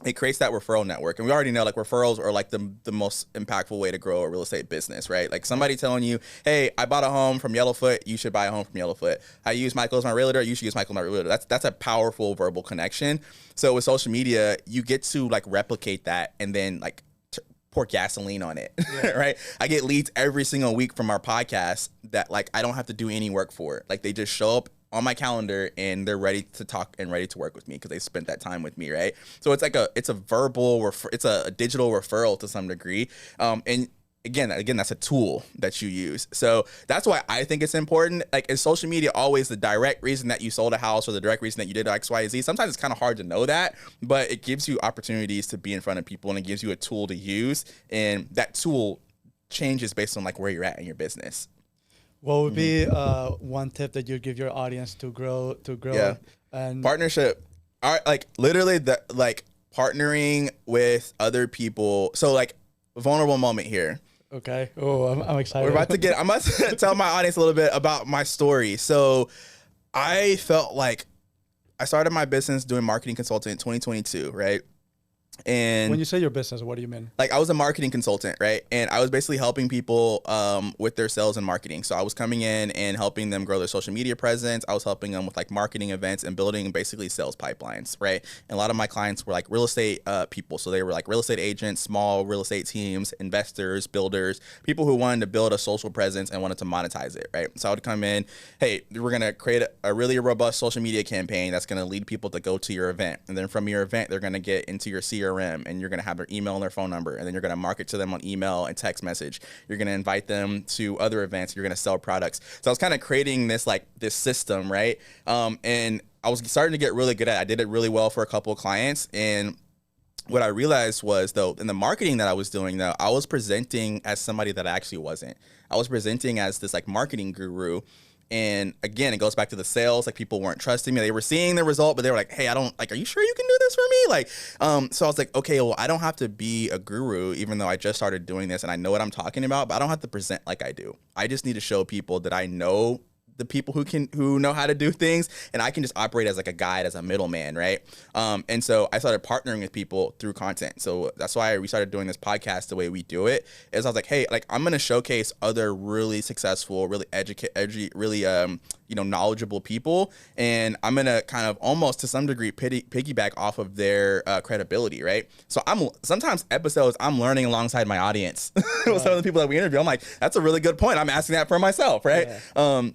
it creates that referral network. And we already know like referrals are like the most impactful way to grow a real estate business, right? Like somebody telling you, hey, I bought a home from Yellowfoot, you should buy a home from Yellowfoot. I use Michael as my realtor, you should use Michael as my realtor. That's a powerful verbal connection. So with social media, you get to like replicate that and then like pour gasoline on it, right? I get leads every single week from our podcast that like I don't have to do any work for. Like they just show up on my calendar and they're ready to talk and ready to work with me because they spent that time with me, right? So it's like it's a verbal, it's a digital referral to some degree. And again, that's a tool that you use. So that's why I think it's important. Like, is social media always the direct reason that you sold a house or the direct reason that you did X, Y, Z? Sometimes it's kind of hard to know that, but it gives you opportunities to be in front of people and it gives you a tool to use. And that tool changes based on like where you're at in your business. What would be one tip that you'd give your audience to grow? Yeah. And partnership. Like literally partnering with other people. So like vulnerable moment here. Okay. Oh, I'm excited. I'm about to tell my audience a little bit about my story. So I felt like I started my business doing marketing consulting in 2022, right? And when you say your business, what do you mean? Like I was a marketing consultant, right? And I was basically helping people with their sales and marketing. So I was coming in and helping them grow their social media presence. I was helping them with like marketing events and building basically sales pipelines, right? And a lot of my clients were like real estate people. So they were like real estate agents, small real estate teams, investors, builders, people who wanted to build a social presence and wanted to monetize it, right? So I would come in, hey, we're going to create a really robust social media campaign that's going to lead people to go to your event. And then from your event, they're going to get into your CRM, and you're going to have their email and their phone number, and then you're going to market to them on email and text message. You're going to invite them to other events. You're going to sell products. So I was kind of creating this system, right? And I was starting to get really good at it. I did it really well for a couple of clients. And what I realized was, though, in the marketing that I was doing, though, I was presenting as somebody that I actually wasn't. I was presenting as this like marketing guru. And again, it goes back to the sales. Like, people weren't trusting me. They were seeing the result, but they were like, hey, are you sure you can do this for me? Like, so I was like, okay, well, I don't have to be a guru, even though I just started doing this and I know what I'm talking about, but I don't have to present like I do. I just need to show people that I know the people who know how to do things, and I can just operate as like a guide, as a middleman, right? And so I started partnering with people through content. So that's why we started doing this podcast the way we do it. Is I was like, hey, like, I'm gonna showcase other really successful, really really knowledgeable people, and I'm gonna kind of almost to some degree piggyback off of their credibility, right? So sometimes episodes I'm learning alongside my audience. With some of the people that we interview, I'm like, that's a really good point. I'm asking that for myself, right? Yeah.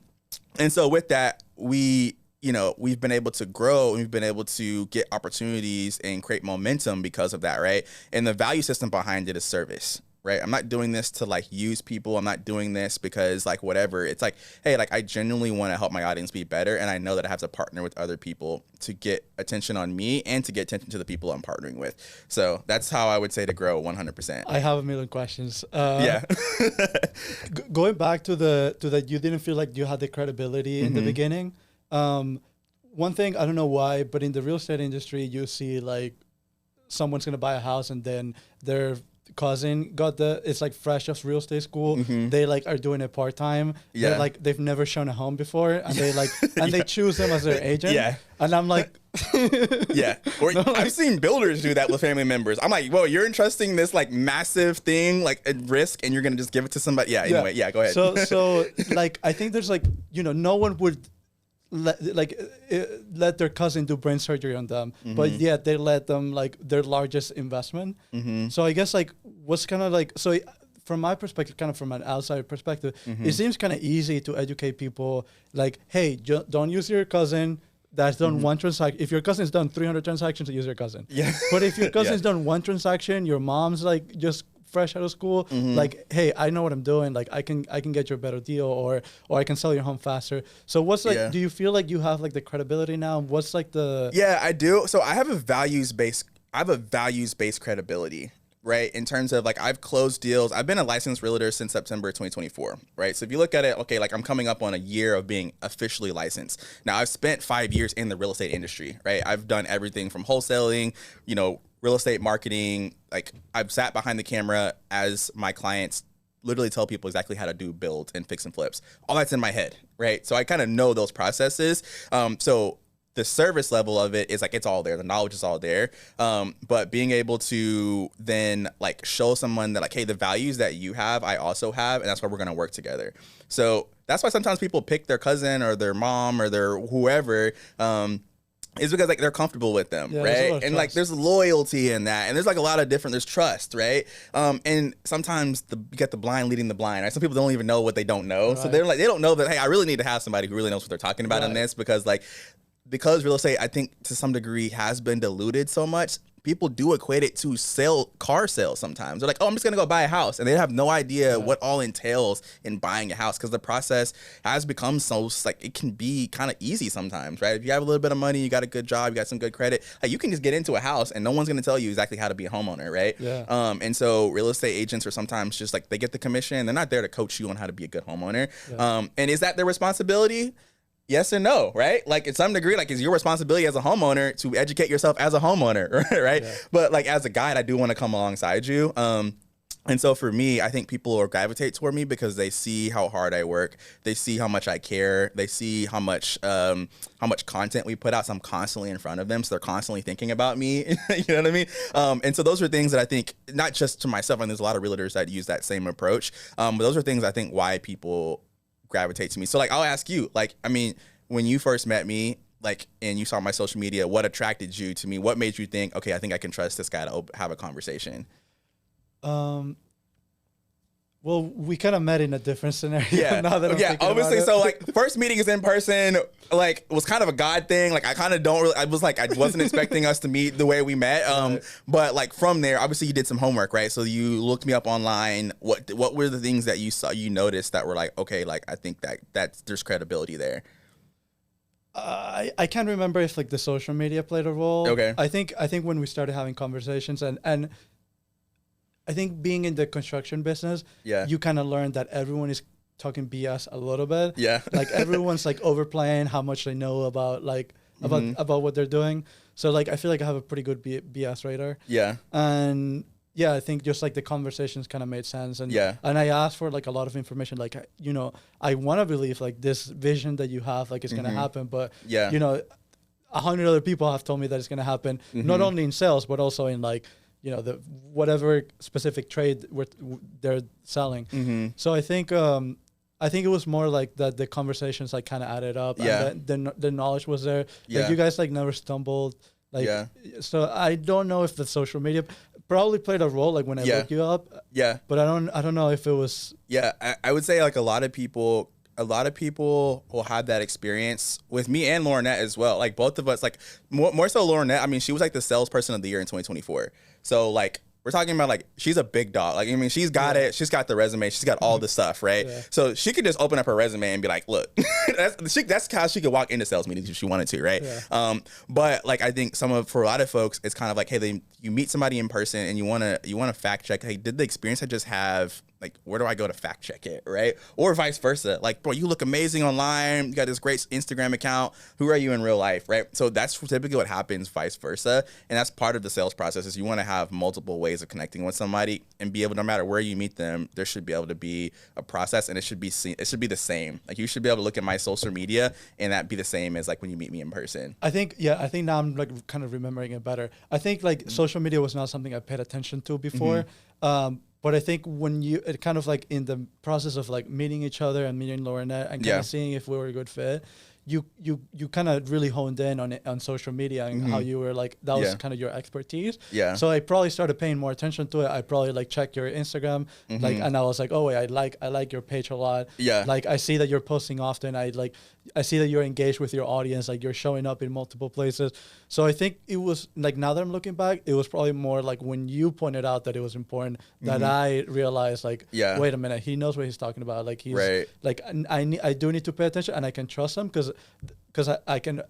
And so with that, we've been able to grow, and we've been able to get opportunities and create momentum because of that, right? And the value system behind it is service, right? I'm not doing this to like use people. I'm not doing this because like whatever. It's like, hey, like, I genuinely want to help my audience be better, and I know that I have to partner with other people to get attention on me and to get attention to the people I'm partnering with. So that's how I would say to grow 100%. I have a million questions. Yeah. Going back to that, you didn't feel like you had the credibility in the beginning. One thing, I don't know why, but in the real estate industry, you see like someone's gonna buy a house and then their cousin it's like fresh off real estate school. They like are doing it part-time. Yeah. They're like, they've never shown a home before, and they like and they choose them as their agent. Yeah. And I'm like, yeah. Or I've seen builders do that with family members. I'm like, well, you're entrusting this like massive thing, like at risk, and you're gonna just give it to somebody. Yeah. Anyway, yeah. Go ahead. So like, I think there's like, no one would let their cousin do brain surgery on them, but yet they let them like their largest investment. So I guess like what's kind of like, so from my perspective, kind of from an outside perspective, it seems kind of easy to educate people like, hey, don't use your cousin that's done one transaction. If your cousin's done 300 transactions, use your cousin. Yeah. But if your cousin's done one transaction, your mom's like just fresh out of school, like, hey, I know what I'm doing. Like, I can get you a better deal, or I can sell your home faster. So what's like, do you feel like you have like the credibility now? What's like the... Yeah, I do. So I have a values-based credibility, right? In terms of like, I've closed deals. I've been a licensed realtor since September 2024, right? So if you look at it, okay, like I'm coming up on a year of being officially licensed. Now I've spent 5 years in the real estate industry, right? I've done everything from wholesaling, real estate marketing. Like, I've sat behind the camera as my clients literally tell people exactly how to do build and fix and flips. All that's in my head, right? So I kind of know those processes. So the service level of it is like, it's all there. The knowledge is all there. But being able to then like show someone that like, hey, the values that you have, I also have, and that's why we're going to work together. So that's why sometimes people pick their cousin or their mom or their whoever, is because like they're comfortable with them, right? And like there's loyalty in that, and there's like a lot of there's trust, right? And sometimes you get the blind leading the blind, right? Some people don't even know what they don't know, right? So they don't know that, hey, I really need to have somebody who really knows what they're talking about in this, because real estate, I think to some degree has been diluted so much. People do equate it to car sales sometimes. They're like, oh, I'm just going to go buy a house. And they have no idea what all entails in buying a house, because the process has become so, like, it can be kind of easy sometimes, right? If you have a little bit of money, you got a good job, you got some good credit, like, you can just get into a house and no one's going to tell you exactly how to be a homeowner, right? Yeah. And so real estate agents are sometimes just like, they get the commission. They're not there to coach you on how to be a good homeowner. Yeah. And is that their responsibility? Yes and no, right? Like, at some degree, like, it's your responsibility as a homeowner to educate yourself as a homeowner, right? Yeah. But like, as a guide, I do want to come alongside you. And so for me, I think people will gravitate toward me because they see how hard I work. They see how much I care. They see how much content we put out. So I'm constantly in front of them. So they're constantly thinking about me. You know what I mean? And so those are things that I think, not just to myself, and there's a lot of realtors that use that same approach. But those are things I think why people gravitate to me. So like, I'll ask you, like, I mean, when you first met me, like, and you saw my social media, what attracted you to me? What made you think, okay, I think I can trust this guy to have a conversation? Well, we kind of met in a different scenario. Yeah, now that I'm thinking obviously. About so like, first meeting is in person. Like, was kind of a God thing. Like, I kind of don't really. I wasn't expecting us to meet the way we met. But like, from there, obviously, you did some homework, right? So you looked me up online. What were the things that you saw, you noticed that were like, okay, like, I think that there's credibility there. I can't remember if like the social media played a role. Okay. I think when we started having conversations and I think being in the construction business, you kind of learn that everyone is talking BS a little bit. Yeah. Like everyone's like overplaying how much they know about like about what they're doing. So like I feel like I have a pretty good BS radar. Yeah. And yeah, I think just like the conversations kind of made sense. And and I asked for like a lot of information. Like, you know, I want to believe like this vision that you have like is going to happen, but you know, 100 other people have told me that it's going to happen, not only in sales, but also in like, you know, the whatever specific trade they're selling. So I think it was more like that the conversations like kind of added up. And the knowledge was there. Like you guys like never stumbled. Like, so I don't know if the social media probably played a role, like when I looked you up. But I don't know if it was. I would say like a lot of people will have that experience with me and Laurinette as well. Like both of us, like more so Laurinette. I mean, she was like the salesperson of the year in 2024. So like, we're talking about like, she's a big dog. Like, I mean, she's got it. She's got the resume. She's got all the stuff, right? So she could just open up her resume and be like, look, that's how she could walk into sales meetings if she wanted to, right? But like, I think for a lot of folks, it's kind of like, hey, you meet somebody in person and you want to fact check, hey, did the experience I just have, like, where do I go to fact check it, right? Or vice versa. Like, bro, you look amazing online. You got this great Instagram account. Who are you in real life, right? So that's typically what happens, vice versa. And that's part of the sales process is you want to have multiple ways of connecting with somebody and be able, no matter where you meet them, there should be able to be a process and it should be the same. Like, you should be able to look at my social media and that be the same as like when you meet me in person. I think now I'm like kind of remembering it better. I think like social media was not something I paid attention to before. But I think when it kind of like in the process of like meeting each other and meeting Laurinette and kind of seeing if we were a good fit, you kind of really honed in on it on social media and how you were like, that was kind of your expertise. So I probably started paying more attention to it. I probably like checked your Instagram, like, and I was like, oh wait, I like your page a lot. Like I see that you're posting often. I see that you're engaged with your audience. Like you're showing up in multiple places. So I think it was like, now that I'm looking back, it was probably more like when you pointed out that it was important that I realized like, wait a minute, he knows what he's talking about. Like he's like, I do need to pay attention and I can trust him because I can,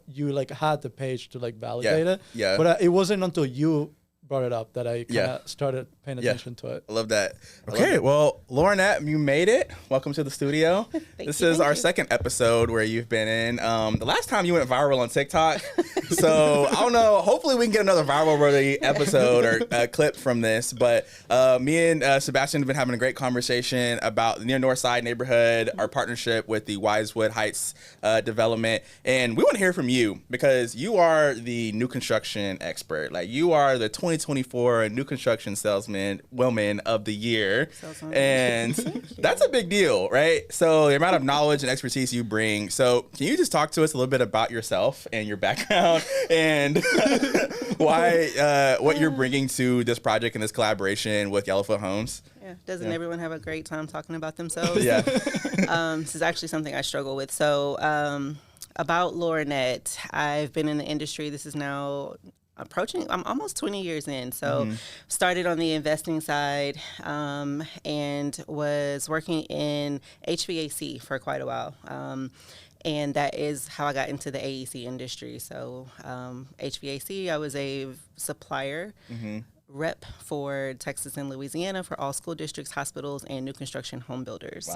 you like had the page to like validate it. But it wasn't until you brought it up that I kind of started paying attention to it. I love that. Okay, well, Laurinette, you made it. Welcome to the studio. This is our second episode where you've been in. The last time you went viral on TikTok. So I don't know. Hopefully we can get another viral-worthy episode or clip from this. But me and Sebastian have been having a great conversation about the Near Northside neighborhood, our partnership with the Wisewood Heights development. And we want to hear from you because you are the new construction expert. Like you are the 2024 new construction woman of the year. And that's a big deal, right? So the amount of knowledge and expertise you bring. So can you just talk to us a little bit about yourself and your background and what you're bringing to this project and this collaboration with Yellowfoot Homes? Doesn't everyone have a great time talking about themselves? This is actually something I struggle with. So about Laurinette, I've been in the industry. This is now I'm almost 20 years in. So started on the investing side and was working in HVAC for quite a while. And that is how I got into the AEC industry. So HVAC, I was a supplier rep for Texas and Louisiana for all school districts, hospitals, and new construction home builders.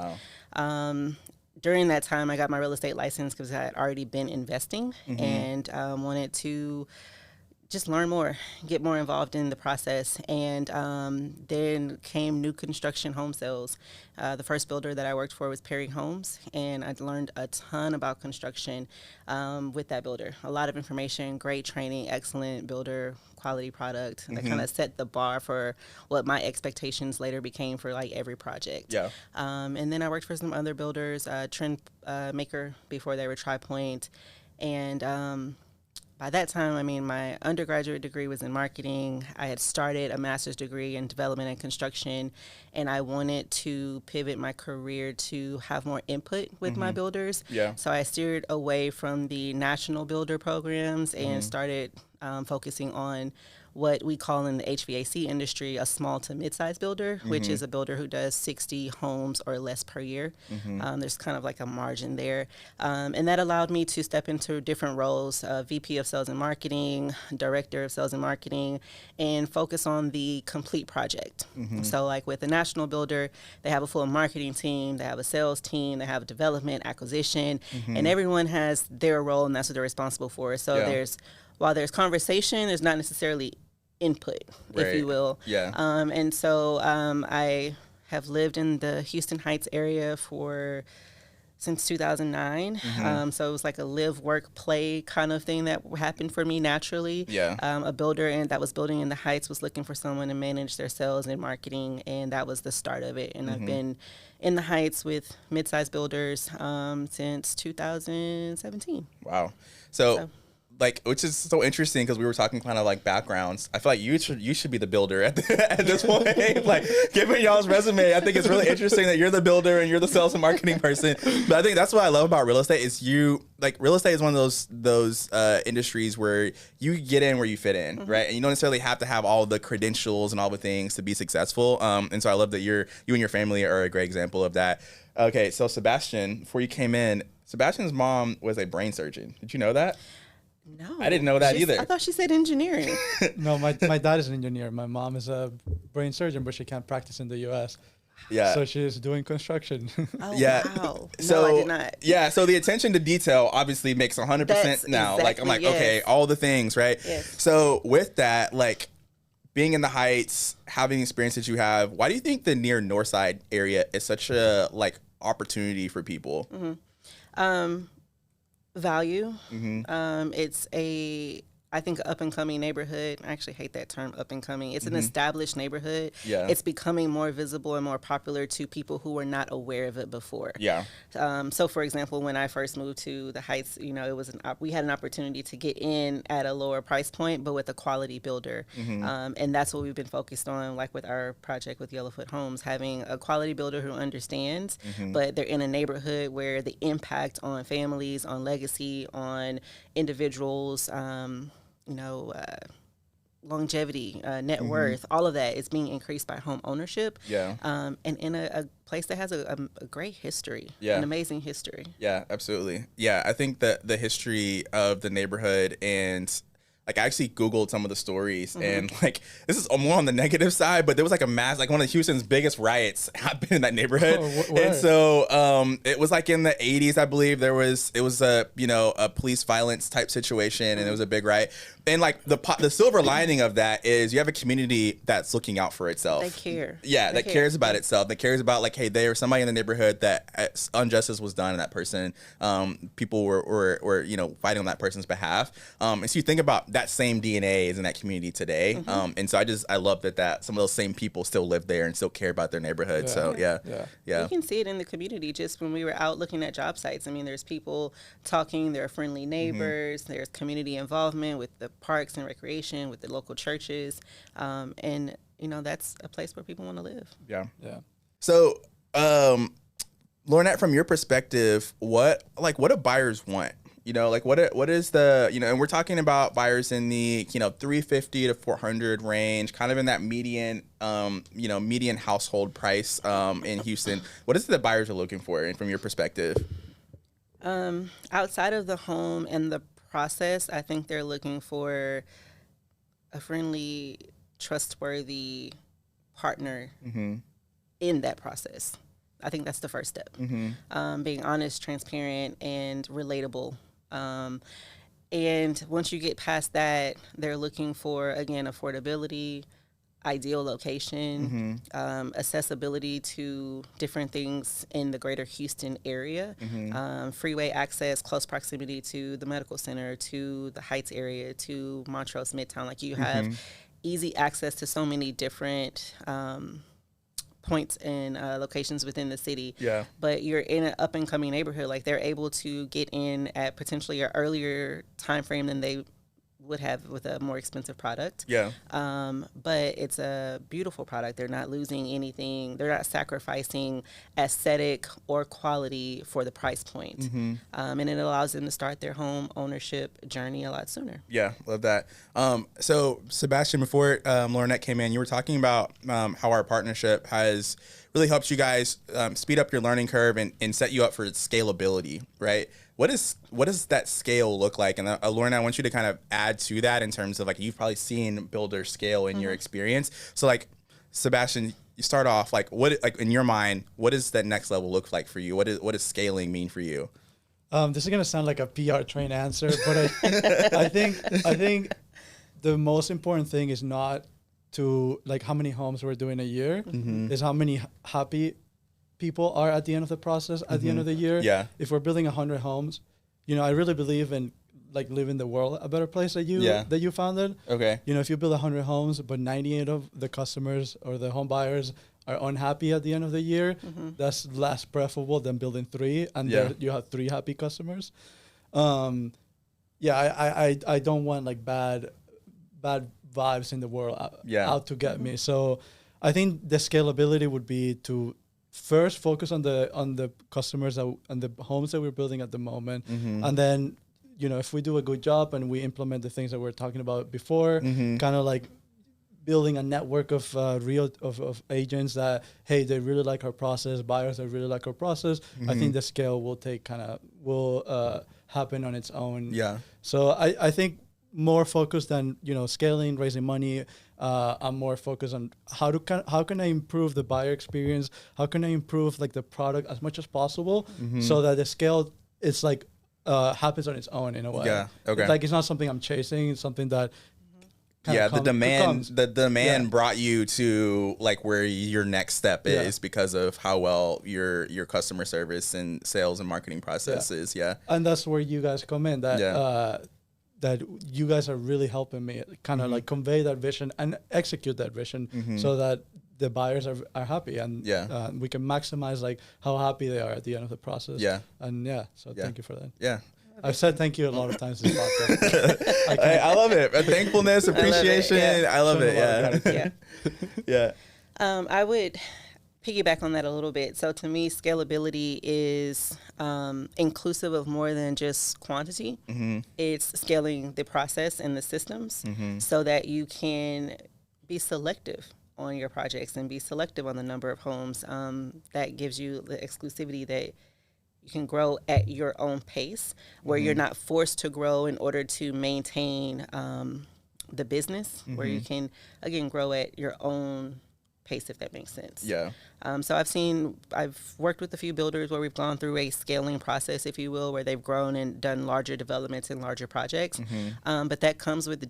During that time, I got my real estate license because I had already been investing and wanted to just learn more, get more involved in the process. And then came new construction home sales. The first builder that I worked for was Perry Homes, and I learned a ton about construction with that builder. A lot of information, great training, excellent builder, quality product. And that kind of set the bar for what my expectations later became for like every project. And then I worked for some other builders, Trend Maker before they were TriPoint. And by that time, I mean, my undergraduate degree was in marketing. I had started a master's degree in development and construction, and I wanted to pivot my career to have more input with my builders. So I steered away from the national builder programs and started focusing on what we call in the HVAC industry a small to mid-sized builder, which is a builder who does 60 homes or less per year. There's kind of like a margin there. And that allowed me to step into different roles, VP of Sales and Marketing, Director of Sales and Marketing, and focus on the complete project. So like with a national builder, they have a full marketing team, they have a sales team, they have development, acquisition, and everyone has their role, and that's what they're responsible for. So while there's conversation, there's not necessarily input, if you will. And so I have lived in the Houston Heights area since 2009. So it was like a live, work, play kind of thing that happened for me naturally. A builder that was building in the Heights was looking for someone to manage their sales and marketing, and that was the start of it. And I've been in the Heights with mid-sized builders since 2017. Wow. So like, which is so interesting because we were talking kind of like backgrounds. I feel like you should be the builder at this point. Like, given y'all's resume, I think it's really interesting that you're the builder and you're the sales and marketing person. But I think that's what I love about real estate is real estate is one of those industries where you get in where you fit in, right? And you don't necessarily have to have all the credentials and all the things to be successful. And so I love that you and your family are a great example of that. Okay, so Sebastian, before you came in, Sebastian's mom was a brain surgeon. Did you know that? No. I didn't know that either. I thought she said engineering. No, my dad is an engineer. My mom is a brain surgeon, but she can't practice in the U.S. Yeah. So she's doing construction. Oh, yeah. Wow. So, no, I did not. Yeah, so the attention to detail obviously makes 100% That's now. exactly, Like, I'm like, okay, all the things, right? Yes. So with that, like, being in the Heights, having the experience that you have, why do you think the Near Northside area is such a, like, opportunity for people? Value. It's I think, up and coming neighborhood. I actually hate that term, up and coming. It's an established neighborhood. Yeah. It's becoming more visible and more popular to people who were not aware of it before. Yeah. So, for example, when I first moved to the Heights, it was we had an opportunity to get in at a lower price point, but with a quality builder. And that's what we've been focused on, like with our project with Yellowfoot Homes, having a quality builder who understands, but they're in a neighborhood where the impact on families, on legacy, on individuals, longevity, net worth, all of that is being increased by home ownership. Yeah. And in a place that has a great history, an amazing history. Yeah, absolutely. Yeah, I think that the history of the neighborhood and like I actually Googled some of the stories and like this is more on the negative side, but there was like a mass, like one of Houston's biggest riots happened in that neighborhood. And so it was like in the 80s, I believe it was a police violence type situation and it was a big riot. And like the silver lining of that is you have a community that's looking out for itself. They care. Yeah, that cares about itself. That cares about like, hey, there was somebody in the neighborhood that injustice was done, and that person, people were fighting on that person's behalf. And so you think about that same DNA is in that community today. And so I love that some of those same people still live there and still care about their neighborhood. Yeah. So yeah. You can see it in the community just when we were out looking at job sites. I mean, there's people talking, there are friendly neighbors, there's community involvement with the parks and recreation, with the local churches, and that's a place where people want to live. Yeah. So, Lornette, from your perspective, what do buyers want? What is the and we're talking about buyers in the 350 to 400 range, kind of in that median median household price in Houston. What is it that buyers are looking for, and from your perspective? Outside of the home and the process, I think they're looking for a friendly, trustworthy partner in that process. I think that's the first step. Being honest, transparent, and relatable. And once you get past that, they're looking for, again, affordability, ideal location, accessibility to different things in the greater Houston area, freeway access, close proximity to the medical center, to the Heights area, to Montrose Midtown. Like you have easy access to so many different points and locations within the city. Yeah. But you're in an up and coming neighborhood. Like they're able to get in at potentially an earlier time frame than they would have with a more expensive product. Yeah. But it's a beautiful product. They're not losing anything. They're not sacrificing aesthetic or quality for the price point. And it allows them to start their home ownership journey a lot sooner. Yeah, love that. So Sebastian, before Laurinette came in, you were talking about how our partnership has really helped you guys speed up your learning curve and set you up for scalability, right? What does that scale look like? And Lauren, I want you to kind of add to that in terms of, like, you've probably seen builders scale in your experience. So, like, Sebastian, you start off, like, in your mind, what does that next level look like for you? What does scaling mean for you? This is gonna sound like a PR train answer, but I think the most important thing is not to, like, how many homes we're doing a year, is how many happy people are at the end of the process, at the end of the year. Yeah. If we're building 100 homes, I really believe in, like, leaving the world a better place that you founded. Okay. If you build 100 homes, but 98 of the customers or the home buyers are unhappy at the end of the year, that's less preferable than building 3 and you have 3 happy customers. I don't want, like, bad vibes in the world out to get me. So I think the scalability would be to first focus on the customers and the homes that we're building at the moment, and then if we do a good job and we implement the things that we're talking about before, kind of like building a network of of agents that, hey, they really like our process, buyers that really like our process, I think the scale will happen on its own. Yeah. So I think more focused than scaling, raising money. I'm more focused on how can I improve the buyer experience? How can I improve, like, the product as much as possible, so that the scale is, like, happens on its own in a way. Yeah. Okay. Like, it's not something I'm chasing. It's something that the demand brought you to, like, where your next step is because of how well your customer service and sales and marketing process is. Yeah. And that's where you guys come in. That you guys are really helping me kind of like convey that vision and execute that vision, so that the buyers are happy and we can maximize, like, how happy they are at the end of the process. Yeah. And thank you for that. Yeah. I've said thank you a lot of times in this podcast. I love it. Thankfulness, appreciation. I love it. Yeah. I would piggyback on that a little bit. So to me, scalability is inclusive of more than just quantity. It's scaling the process and the systems so that you can be selective on your projects and be selective on the number of homes. That gives you the exclusivity that you can grow at your own pace, where you're not forced to grow in order to maintain the business, where you can, again, grow at your own pace, if that makes sense. Yeah. So I've worked with a few builders where we've gone through a scaling process, if you will, where they've grown and done larger developments and larger projects. But that comes with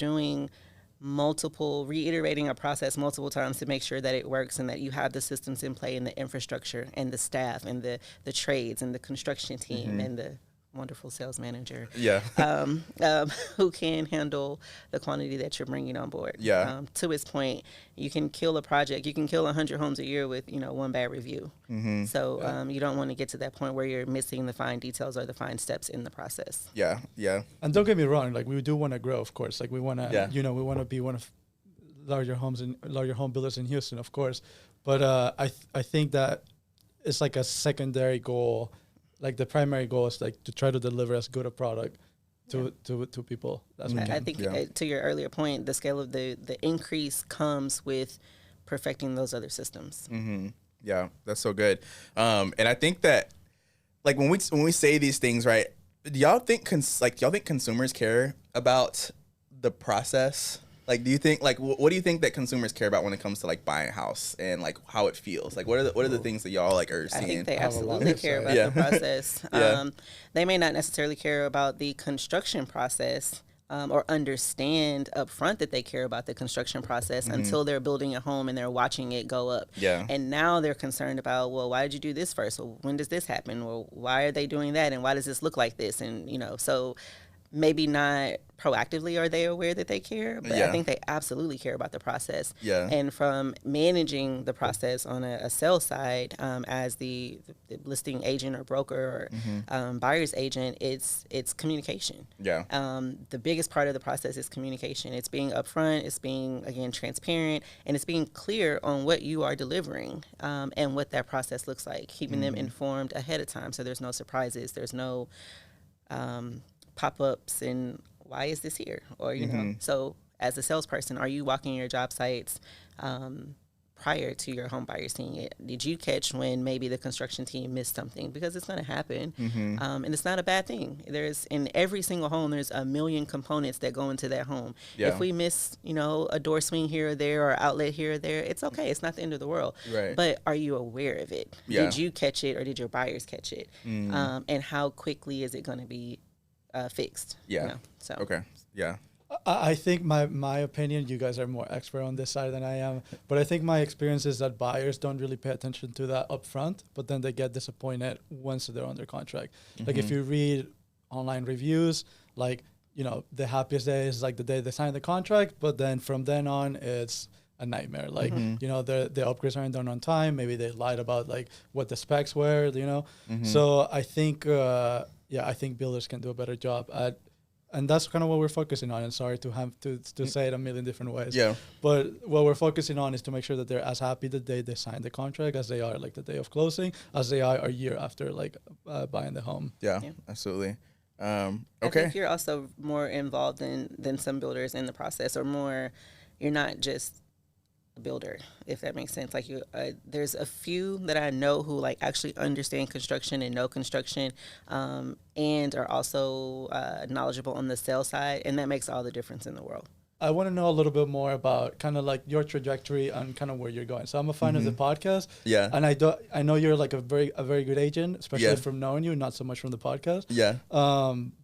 reiterating a process multiple times to make sure that it works and that you have the systems in play and the infrastructure and the staff and the trades and the construction team and the wonderful sales manager. Who can handle the quantity that you're bringing on board. To his point, you can kill a project. You can kill 100 homes a year with, one bad review. So you don't want to get to that point where you're missing the fine details or the fine steps in the process. Yeah. And don't get me wrong, like, we do want to grow, of course. Like, we want to, we want to be one of larger home builders in Houston, of course. But I think that it's like a secondary goal. Like, the primary goal is, like, to try to deliver as good a product to people as we can. I think to your earlier point, the scale of the increase comes with perfecting those other systems. Yeah, that's so good. And I think that, like, when we say these things, right? Do y'all think consumers care about the process? Like, do you think, like, what do you think that consumers care about when it comes to, like, buying a house and, like, how it feels? Like, what are the things that y'all, like, are seeing? I think they absolutely care about the process. They may not necessarily care about the construction process or understand up front that they care about the construction process until they're building a home and they're watching it go up. And now they're concerned about, well, why did you do this first? Well, when does this happen? Well, why are they doing that? And why does this look like this? And, so maybe not proactively are they aware that they care, but I think they absolutely care about the process. Yeah. And from managing the process on a sales side, as the listing agent or broker or buyer's agent, it's communication. Yeah. The biggest part of the process is communication. It's being upfront, it's being, again, transparent, and it's being clear on what you are delivering, and what that process looks like, keeping them informed ahead of time so there's no surprises, there's no pop-ups and why is this here, or you know. So as a salesperson, are you walking your job sites prior to your home buyer seeing it? Did you catch when maybe the construction team missed something? Because it's going to happen, and it's not a bad thing. There's, in every single home, there's a million components that go into that home. If we miss, you know, a door swing here or there or outlet here or there, it's okay. It's not the end of the world. Right. But are you aware of it? Did you catch it, or did your buyers catch it? And how quickly is it going to be fixed? Yeah. You know? So Okay. Yeah. I think my opinion, you guys are more expert on this side than I am, but I think my experience is that buyers don't really pay attention to that up front, but then they get disappointed once they're under contract. Like if you read online reviews, like, you know, the happiest day is like the day they sign the contract, but then from then on it's a nightmare. Like, you know, the upgrades aren't done on time. Maybe they lied about like what the specs were, you know? So I think, I think builders can do a better job at, and that's kind of what we're focusing on. And sorry to have to say it a million different ways. Yeah. But what we're focusing on is to make sure that they're as happy the day they sign the contract as they are like the day of closing, as they are a year after like buying the home. Yeah. Absolutely. I think you're also more involved than some builders in the process, or more, you're not just a builder, if that makes sense. Like you, there's a few that I know who like actually understand construction and know construction, and are also knowledgeable on the sales side, and that makes all the difference in the world. I want to know a little bit more about kind of like your trajectory and kind of where you're going. So I'm a fan of the podcast. Yeah. And I know you're like a very good agent, especially from knowing you, not so much from the podcast. Yeah.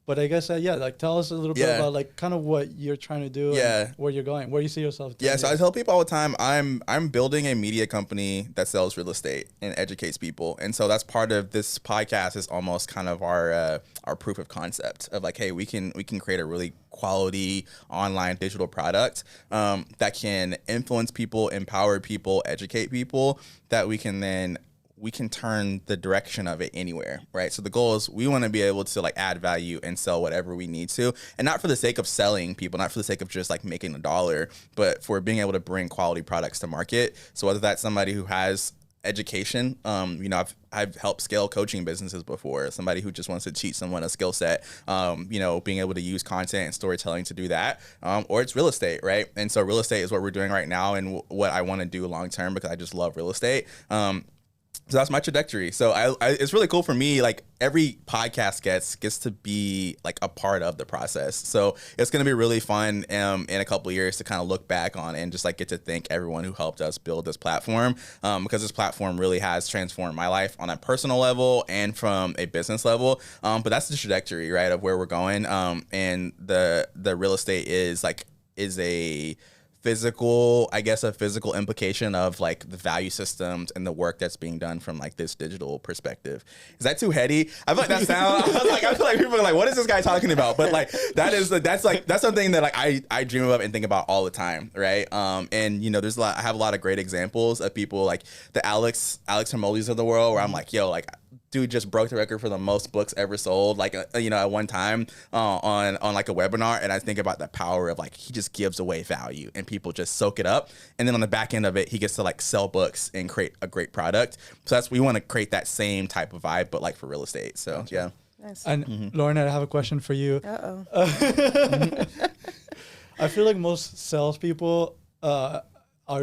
But I guess, like tell us a little bit about like kind of what you're trying to do and where you're going, where you see yourself. Yeah. So I tell people all the time, I'm building a media company that sells real estate and educates people. And so that's part of this podcast, is almost kind of our proof of concept of like, hey, we can create a really quality online digital product that can influence people, empower people, educate people, that we can turn the direction of it anywhere, right? So the goal is we want to be able to like add value and sell whatever we need to, and not for the sake of selling people, not for the sake of just like making a dollar, but for being able to bring quality products to market. So whether that's somebody who has education, you know, I've helped scale coaching businesses before. Somebody who just wants to teach someone a skill set, you know, being able to use content and storytelling to do that, or it's real estate, right? And so real estate is what we're doing right now, and what I want to do long term, because I just love real estate. So that's my trajectory. So I it's really cool for me. Like every podcast gets to be like a part of the process. So it's going to be really fun in a couple of years to kind of look back on and just like get to thank everyone who helped us build this platform, because this platform really has transformed my life on a personal level and from a business level. But that's the trajectory, right, of where we're going. And the real estate is a physical implication of like the value systems and the work that's being done from like this digital perspective. Is that too heady? I feel like that sound. I feel like people are like, what is this guy talking about? But like that's something that like I dream of and think about all the time, right? And you know, I have a lot of great examples of people like the Alex Hermolis of the world, where I'm like, yo, like, dude just broke the record for the most books ever sold, like, you know, at one time on like a webinar. And I think about the power of like, he just gives away value and people just soak it up. And then on the back end of it, he gets to like sell books and create a great product. So we want to create that same type of vibe, but like for real estate. So yeah. Nice. And Lauren, I have a question for you. I feel like most salespeople are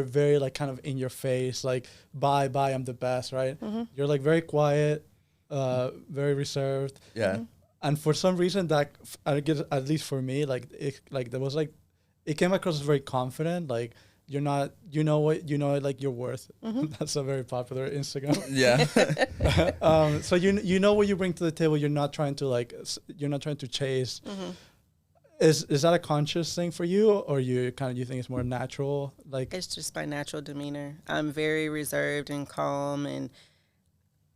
very like kind of in your face, like bye, I'm the best, right? You're like very quiet, very reserved. Yeah. And for some reason that, I guess, at least for me, like there was like, it came across as very confident. Like you're not, you know, like your worth. That's a very popular Instagram. Yeah. So you know what you bring to the table. You're not trying to chase. Is that a conscious thing for you, or you think it's more natural? Like it's just my natural demeanor. I'm very reserved and calm, and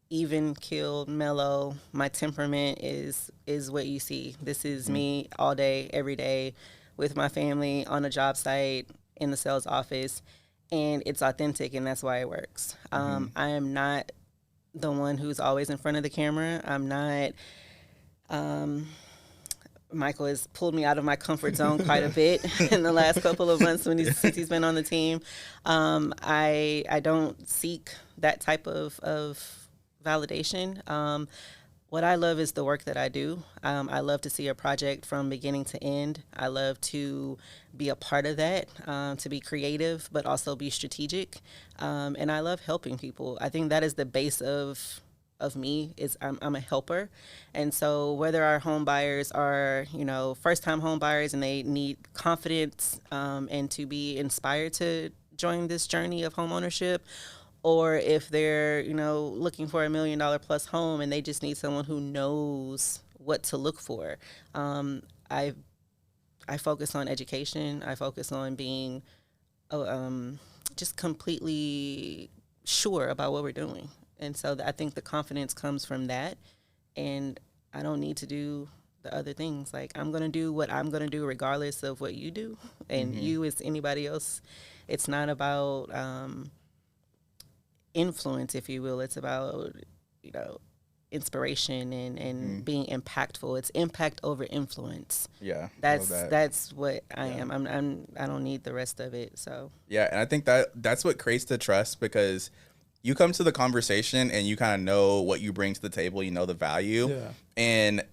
even keeled, mellow. My temperament is what you see. This is me all day, every day, with my family, on a job site, in the sales office, and it's authentic, and that's why it works. I am not the one who's always in front of the camera. I'm not. Michael has pulled me out of my comfort zone quite a bit in the last couple of months since he's been on the team. I don't seek that type of validation. What I love is the work that I do. I love to see a project from beginning to end. I love to be a part of that, to be creative, but also be strategic. And I love helping people. I think that is the base of me, is I'm a helper. And so whether our home buyers are, first-time home buyers and they need confidence and to be inspired to join this journey of home ownership, or if they're, looking for $1 million plus home and they just need someone who knows what to look for. I focus on education. I focus on being just completely sure about what we're doing. And so I think the confidence comes from that. And I don't need to do the other things. Like, I'm going to do what I'm going to do regardless of what you do. And you as anybody else. It's not about influence, if you will. It's about, inspiration and being impactful. It's impact over influence. Yeah. That's what I am. I don't need the rest of it. So yeah, and I think that's what creates the trust, because you come to the conversation and you kind of know what you bring to the table, the value, and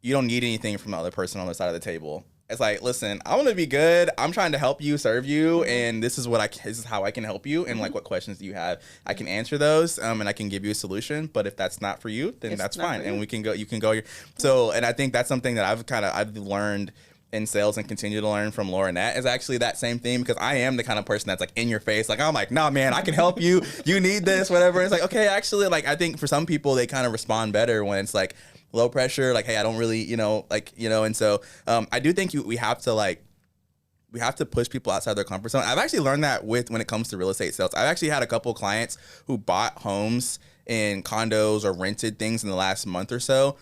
you don't need anything from the other person on the side of the table. It's like, listen, I want to be good. I'm trying to help you, serve you, and this is how I can help you. And like, what questions do you have? I can answer those, and I can give you a solution. But if that's not for you, then that's fine, and we can go. You can go. So, and I think that's something that I've learned in sales and continue to learn from Laurinette, is actually that same thing, because I am the kind of person that's like in your face. Like, I'm like, nah, man, I can help you. You need this, whatever. It's like, okay, actually, like, I think for some people, they kind of respond better when it's like low pressure, like, hey, I don't really, and so I do think we have to push people outside their comfort zone. I've actually learned that when it comes to real estate sales. I've actually had a couple clients who bought homes in condos or rented things in the last month or so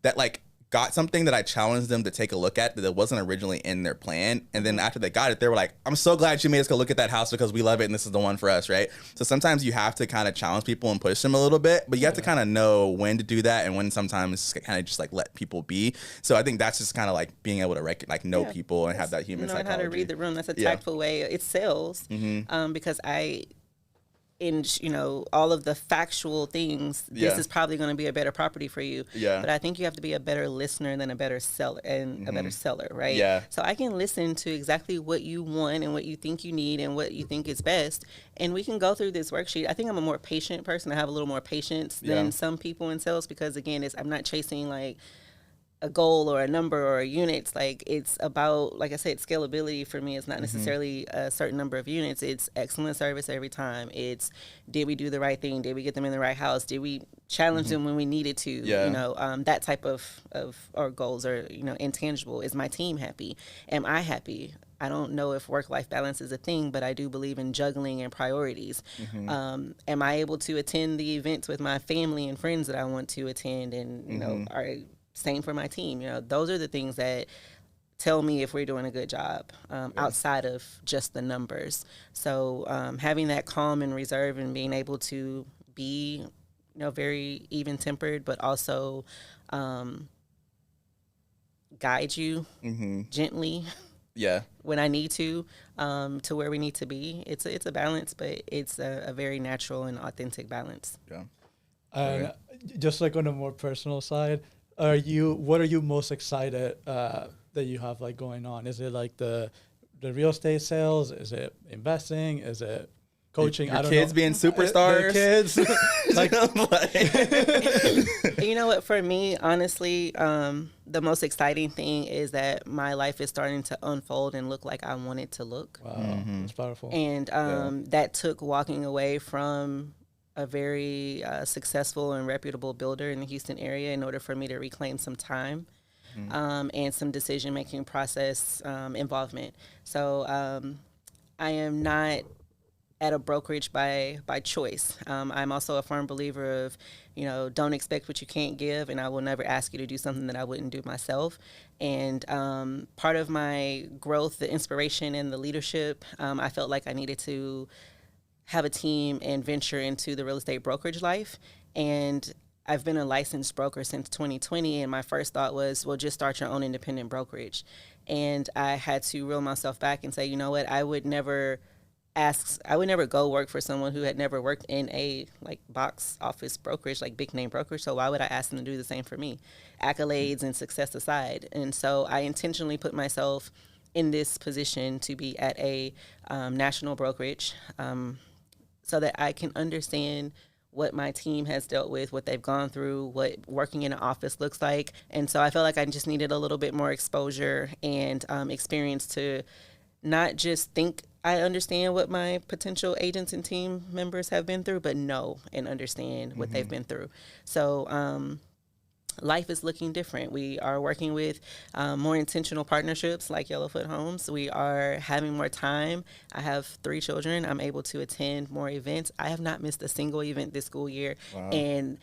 that like got something that I challenged them to take a look at that wasn't originally in their plan. And then after they got it, they were like, I'm so glad you made us go look at that house because we love it and this is the one for us, right? So sometimes you have to kind of challenge people and push them a little bit, but you have to kind of know when to do that and when sometimes kind of just like let people be. So I think that's just kind of like being able to know people and have that human psychology. Know how to read the room. That's a tactful way. It's sales, because in all of the factual things, this is probably going to be a better property for you. Yeah. But I think you have to be a better listener than a better seller, and a better seller, right? Yeah. So I can listen to exactly what you want and what you think you need and what you think is best, and we can go through this worksheet. I think I'm a more patient person. I have a little more patience than some people in sales, because again, I'm not chasing like a goal or a number or a units. Like, it's about, like I said, scalability for me is not necessarily a certain number of units. It's excellent service every time. It's, did we do the right thing? Did we get them in the right house? Did we challenge them when we needed to? Yeah. That type of our goals are, intangible. Is my team happy? Am I happy? I don't know if work-life balance is a thing, but I do believe in juggling and priorities. Am I able to attend the events with my family and friends that I want to attend? And, same for my team. Those are the things that tell me if we're doing a good job, outside of just the numbers. So having that calm and reserve and being able to be, very even-tempered, but also guide you gently. Yeah. When I need to where we need to be. It's a balance, but it's a very natural and authentic balance. Yeah. Just like on a more personal side, what are you most excited that you have like going on? Is it like the real estate sales? Is it investing? Is it coaching? Your kids being superstars? Kids. You know what? For me, honestly, the most exciting thing is that my life is starting to unfold and look like I want it to look. Wow, that's powerful. And that took walking away from a very successful and reputable builder in the Houston area in order for me to reclaim some time and some decision-making process involvement. So I am not at a brokerage by choice. I'm also a firm believer of, don't expect what you can't give, and I will never ask you to do something that I wouldn't do myself. And part of my growth, the inspiration and the leadership, I felt like I needed to have a team and venture into the real estate brokerage life. And I've been a licensed broker since 2020, and my first thought was, well, just start your own independent brokerage. And I had to reel myself back and say, you know what, I would never go work for someone who had never worked in a box office brokerage, like big name brokerage. So why would I ask them to do the same for me? Accolades and success aside. And so I intentionally put myself in this position to be at a national brokerage so that I can understand what my team has dealt with, what they've gone through, what working in an office looks like. And so I felt like I just needed a little bit more exposure and experience to not just think I understand what my potential agents and team members have been through, but know and understand what they've been through. So life is looking different. We are working with more intentional partnerships like Yellowfoot Homes. We are having more time. I have 3 children. I'm able to attend more events. I have not missed a single event this school year. Wow. And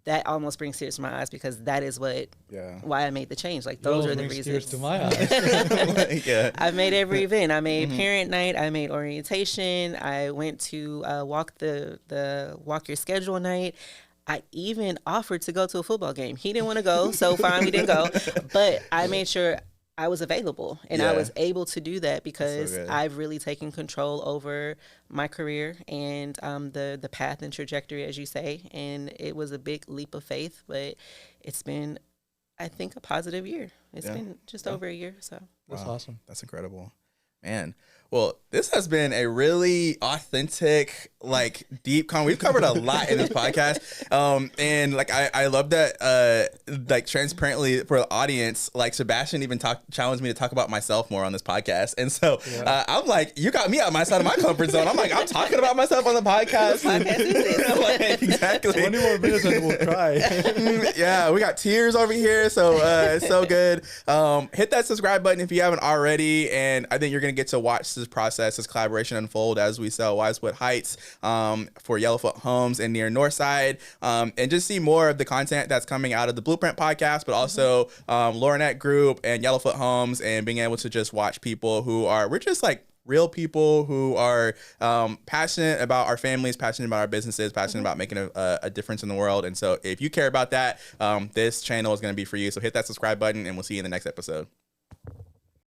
that almost brings tears to my eyes because that is why I made the change. Those are the reasons. Tears to my eyes. I made every event. I made parent night. I made orientation. I went to walk your schedule night. I even offered to go to a football game. He didn't want to go, so fine, we didn't go. But I made sure I was available, and I was able to do that because I've really taken control over my career and the path and trajectory, as you say. And it was a big leap of faith, but it's been, I think, a positive year. It's been just over a year. So that's awesome. That's incredible, man. Well, this has been a really authentic, deep conversation. We've covered a lot in this podcast. And I love that, transparently for the audience, Sebastian even challenged me to talk about myself more on this podcast. And so I'm like, you got me out my side of my comfort zone. I'm like, I'm talking about myself on the podcast. Exactly. 20 more minutes and we'll cry. Yeah, we got tears over here. So it's so good. Hit that subscribe button if you haven't already. And I think you're going to get to watch this process, this collaboration unfold as we sell Wisewood Heights for Yellowfoot Homes and Near Northside, and just see more of the content that's coming out of the Blueprint podcast, but also Laurinette Group and Yellowfoot Homes, and being able to just watch people we're just real people who are passionate about our families, passionate about our businesses, passionate about making a difference in the world. And so if you care about that, this channel is going to be for you. So hit that subscribe button and we'll see you in the next episode.